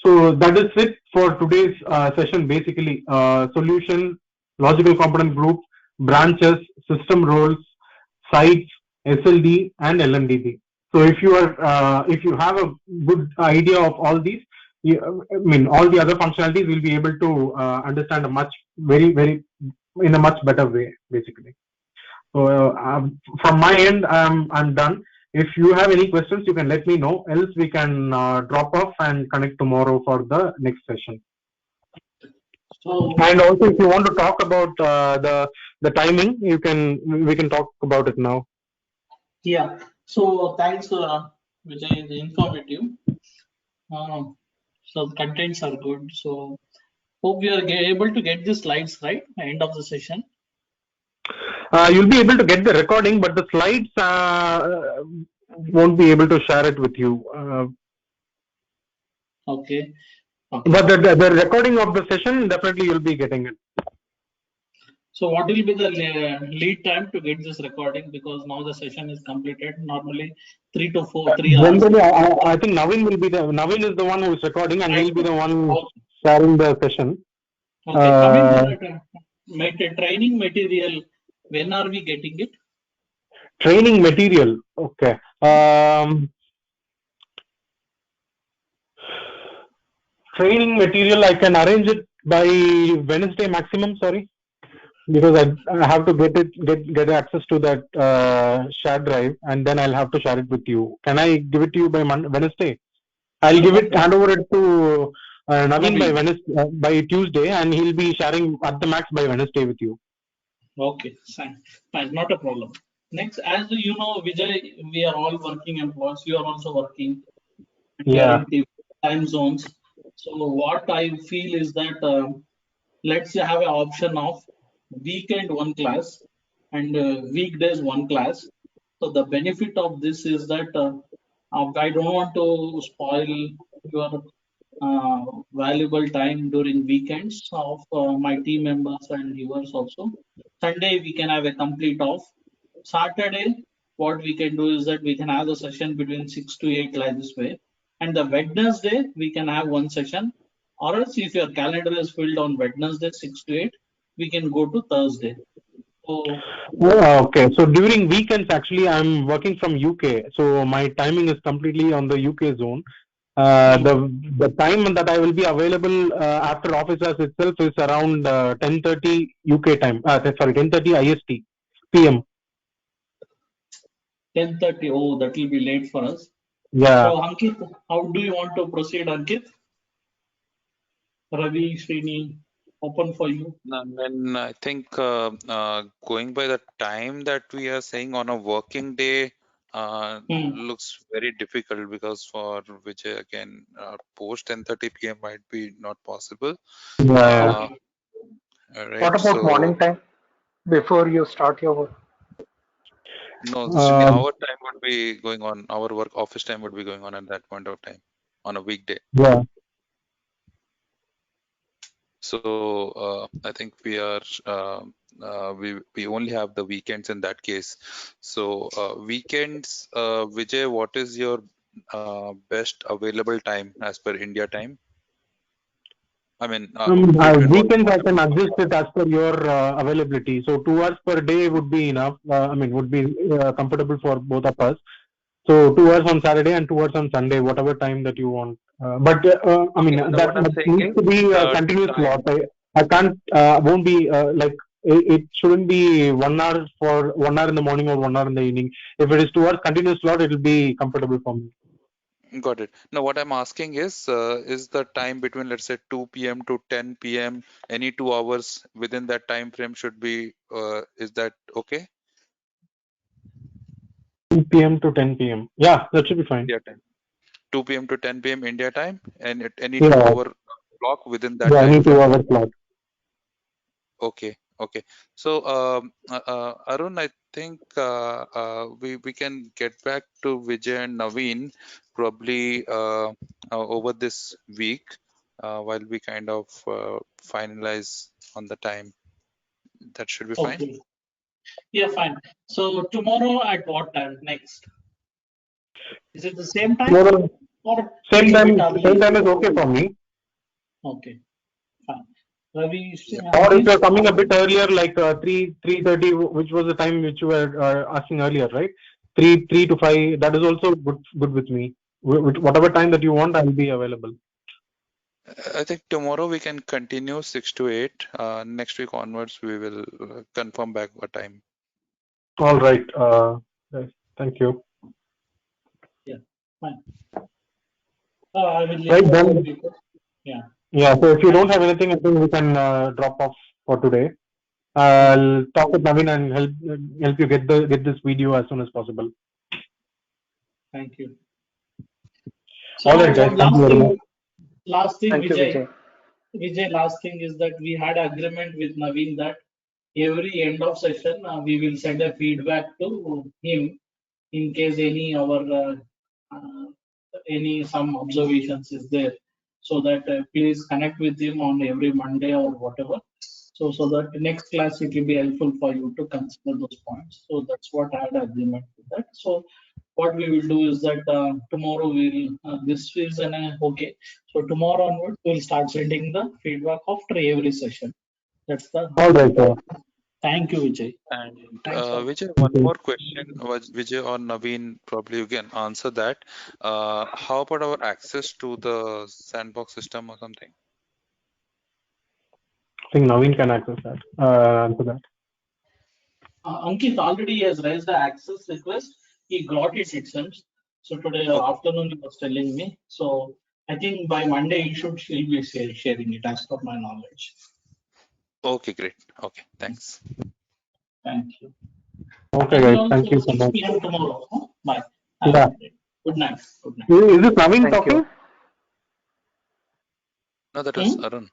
So that is it for today's session. Basically, solution, logical component group, branches, system roles, sites, SLD, and LMDB. So if you have a good idea of all these, I mean all the other functionalities will be able to understand a very in a much better way, basically. So from my end, I'm done. If you have any questions, you can let me know. Else, we can drop off and connect tomorrow for the next session. So And also, if you want to talk about the timing, we can talk about it now. yeah, so thanks, Vijay, is informative. So the contents are good. So hope we are able to get the slides right at the end of the session. You'll be able to get the recording, but the slides won't be able to share it with you. Okay. But the recording of the session, definitely you'll be getting it. So what will be the lead time to get this recording? Because now the session is completed. Normally 3 to 3 hours. Generally, I think Navin is the one who is recording, and he'll be the one sharing the session. Okay. Coming to that, training material, when are we getting it? Training material. Okay. Training material, I can arrange it by Wednesday maximum. Sorry, because I have to get access to that share drive, and then I'll have to share it with you. Can I give it to you by Wednesday? I'll No, give no it, hand problem. over it to Naveen by Naveen. by Tuesday, and he'll be sharing at the max by Wednesday with you. Okay, fine. Fine, not a problem. Next, as you know, Vijay, we are all working employees. You are also working, and we are Yeah. in time zones. So what I feel is that let's have an option of weekend one class and weekdays one class. So the benefit of this is that I don't want to spoil your valuable time during weekends of my team members and viewers also. Sunday we can have a complete off. Saturday, what we can do is that we can have a session between 6 to 8 like this way. And the Wednesday, we can have one session. Or else if your calendar is filled on Wednesday 6 to 8, we can go to Thursday. So, Oh, okay. So during weekends, actually, I'm working from UK, so my timing is completely on the UK zone. hmm, The time that I will be available after office hours itself is around 10:30 UK time. Sorry, 10:30 IST PM. 10:30, oh, that will be late for us. Yeah. So, Ankit, how do you want to proceed, Ankit? Ravi, Srini, open for you. And I think going by the time that we are saying on a working day Hmm. looks very difficult, because for Vijay again post 10:30 p.m. might be not possible. Yeah. Uh, Okay. What right. about So morning time before you start your work? no, Srini, Uh, our time would be going on. Our work office time would be going on at that point of time on a weekday. yeah. So I think we are we only have the weekends in that case. So weekends, Vijay, what is your best available time as per India time? I mean, between what Weekends I time can to what adjust it as per your availability. So 2 hours per day would be enough. I mean, would be comfortable for both of us. So 2 hours on Saturday and 2 hours on Sunday, whatever time that you want. I mean, Okay, now what I'm that saying needs is to be a continuous time. slot. I can't, won't be like, it shouldn't be 1 hour for 1 hour in the morning or 1 hour in the evening. If it is 2 hours continuous slot, it will be comfortable for me. Got it. Now, what I'm asking is the time between, let's say, 2 p.m. to 10 p.m., any 2 hours within that time frame should be, is that okay? 2 p.m. to 10 p.m. Yeah, that should be fine. India time. 2 p.m. to 10 p.m. India time, and at any Yeah, 2 hour block within that yeah, time any frame. 2 hour slot. Okay, okay. So, Arun, I think we can get back to Vijay and Naveen probably over this week while we kind of finalize on the time. That should be fine. Okay. Yeah, fine. So tomorrow at what time next? Is it the same time Tomorrow, or same little bit time, same early? time is okay for me. Okay, fine. Ravi, Yep. Or if Ankit? you're coming a bit earlier, like 3:30, which was the time which you were asking earlier, right? Three to five. That is also good with me. Whatever time that you want, I'll be available. I think tomorrow we can continue 6 to 8. Next week onwards, we will confirm back what time. All right. Yes, thank you. Yeah, fine. I will Right inform you then. before. Yeah, Yeah. So if you thank don't have you. anything, I think we can drop off for today. Yeah, I'll talk with Naveen and help you get this video as soon as possible. thank you. All So right, guys. one Thank you very much. last thing, Thank you, Vijay. Vijay. Vijay, last thing is that we had agreement with Naveen that every end of session we will send a feedback to him in case uh, any some observations is there, so that please connect with him on every Monday or whatever. So that the next class it will be helpful for you to consider those points. So that's what I had agreement with that. So what we will do is that tomorrow we'll this is an okay. So tomorrow onwards we'll start sending the feedback after every session. That's the All right. Thank you, Vijay. And Thanks all. Vijay, one more question was Vijay or Naveen, probably you can answer that. How about our access to the sandbox system or something? I think Naveen can access that. Answer that. Ankit already has raised the access request. He got it, it seems. So today afternoon he was telling me. So I think by Monday he'll be sharing it as per my knowledge. Okay, great. Okay, thanks. Thank you. Okay, guys. Thank you so 6 much. p.m. tomorrow. Huh? Bye. Yeah. Good night. Good night. Is this Naveen Thank talking? you. No, that was Arun.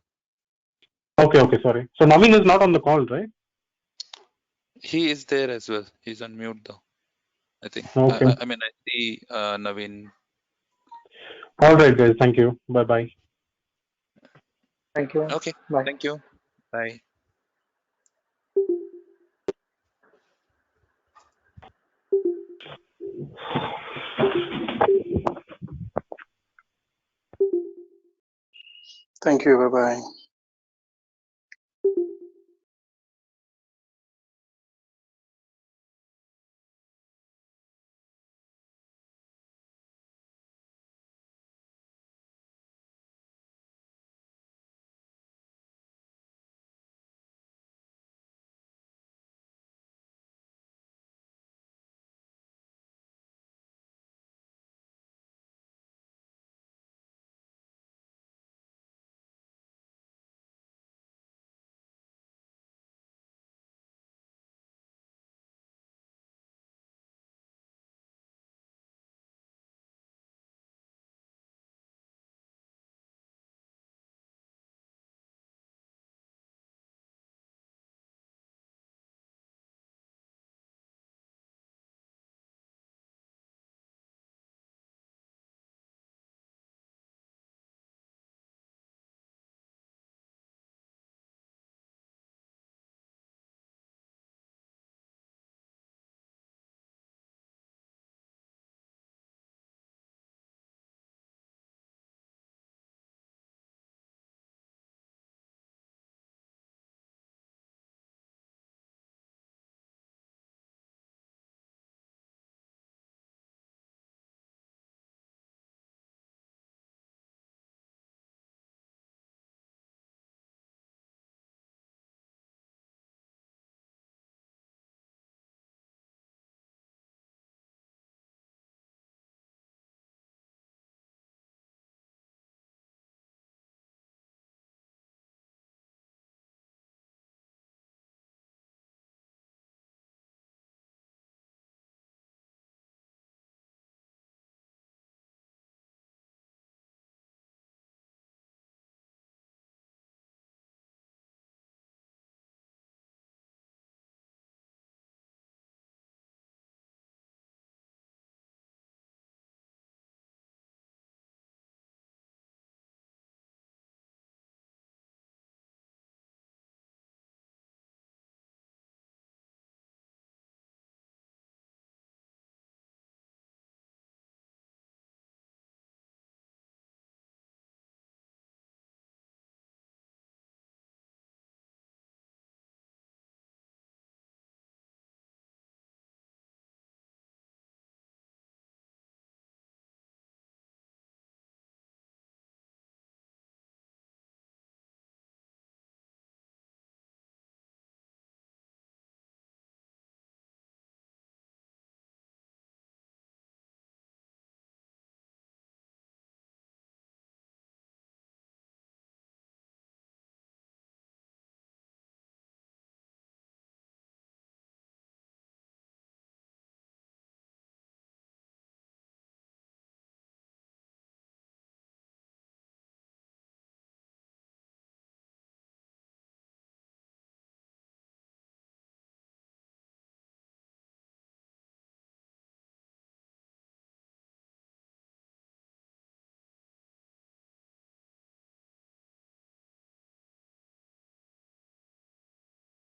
Okay, sorry. So Naveen is not on the call, right? He is there as well. He's on mute though, I think. Okay. I mean, I see Naveen. All right, guys. Thank you. Bye-bye. Thank you. Okay, Bye. thank you. Bye. Thank you. Bye bye.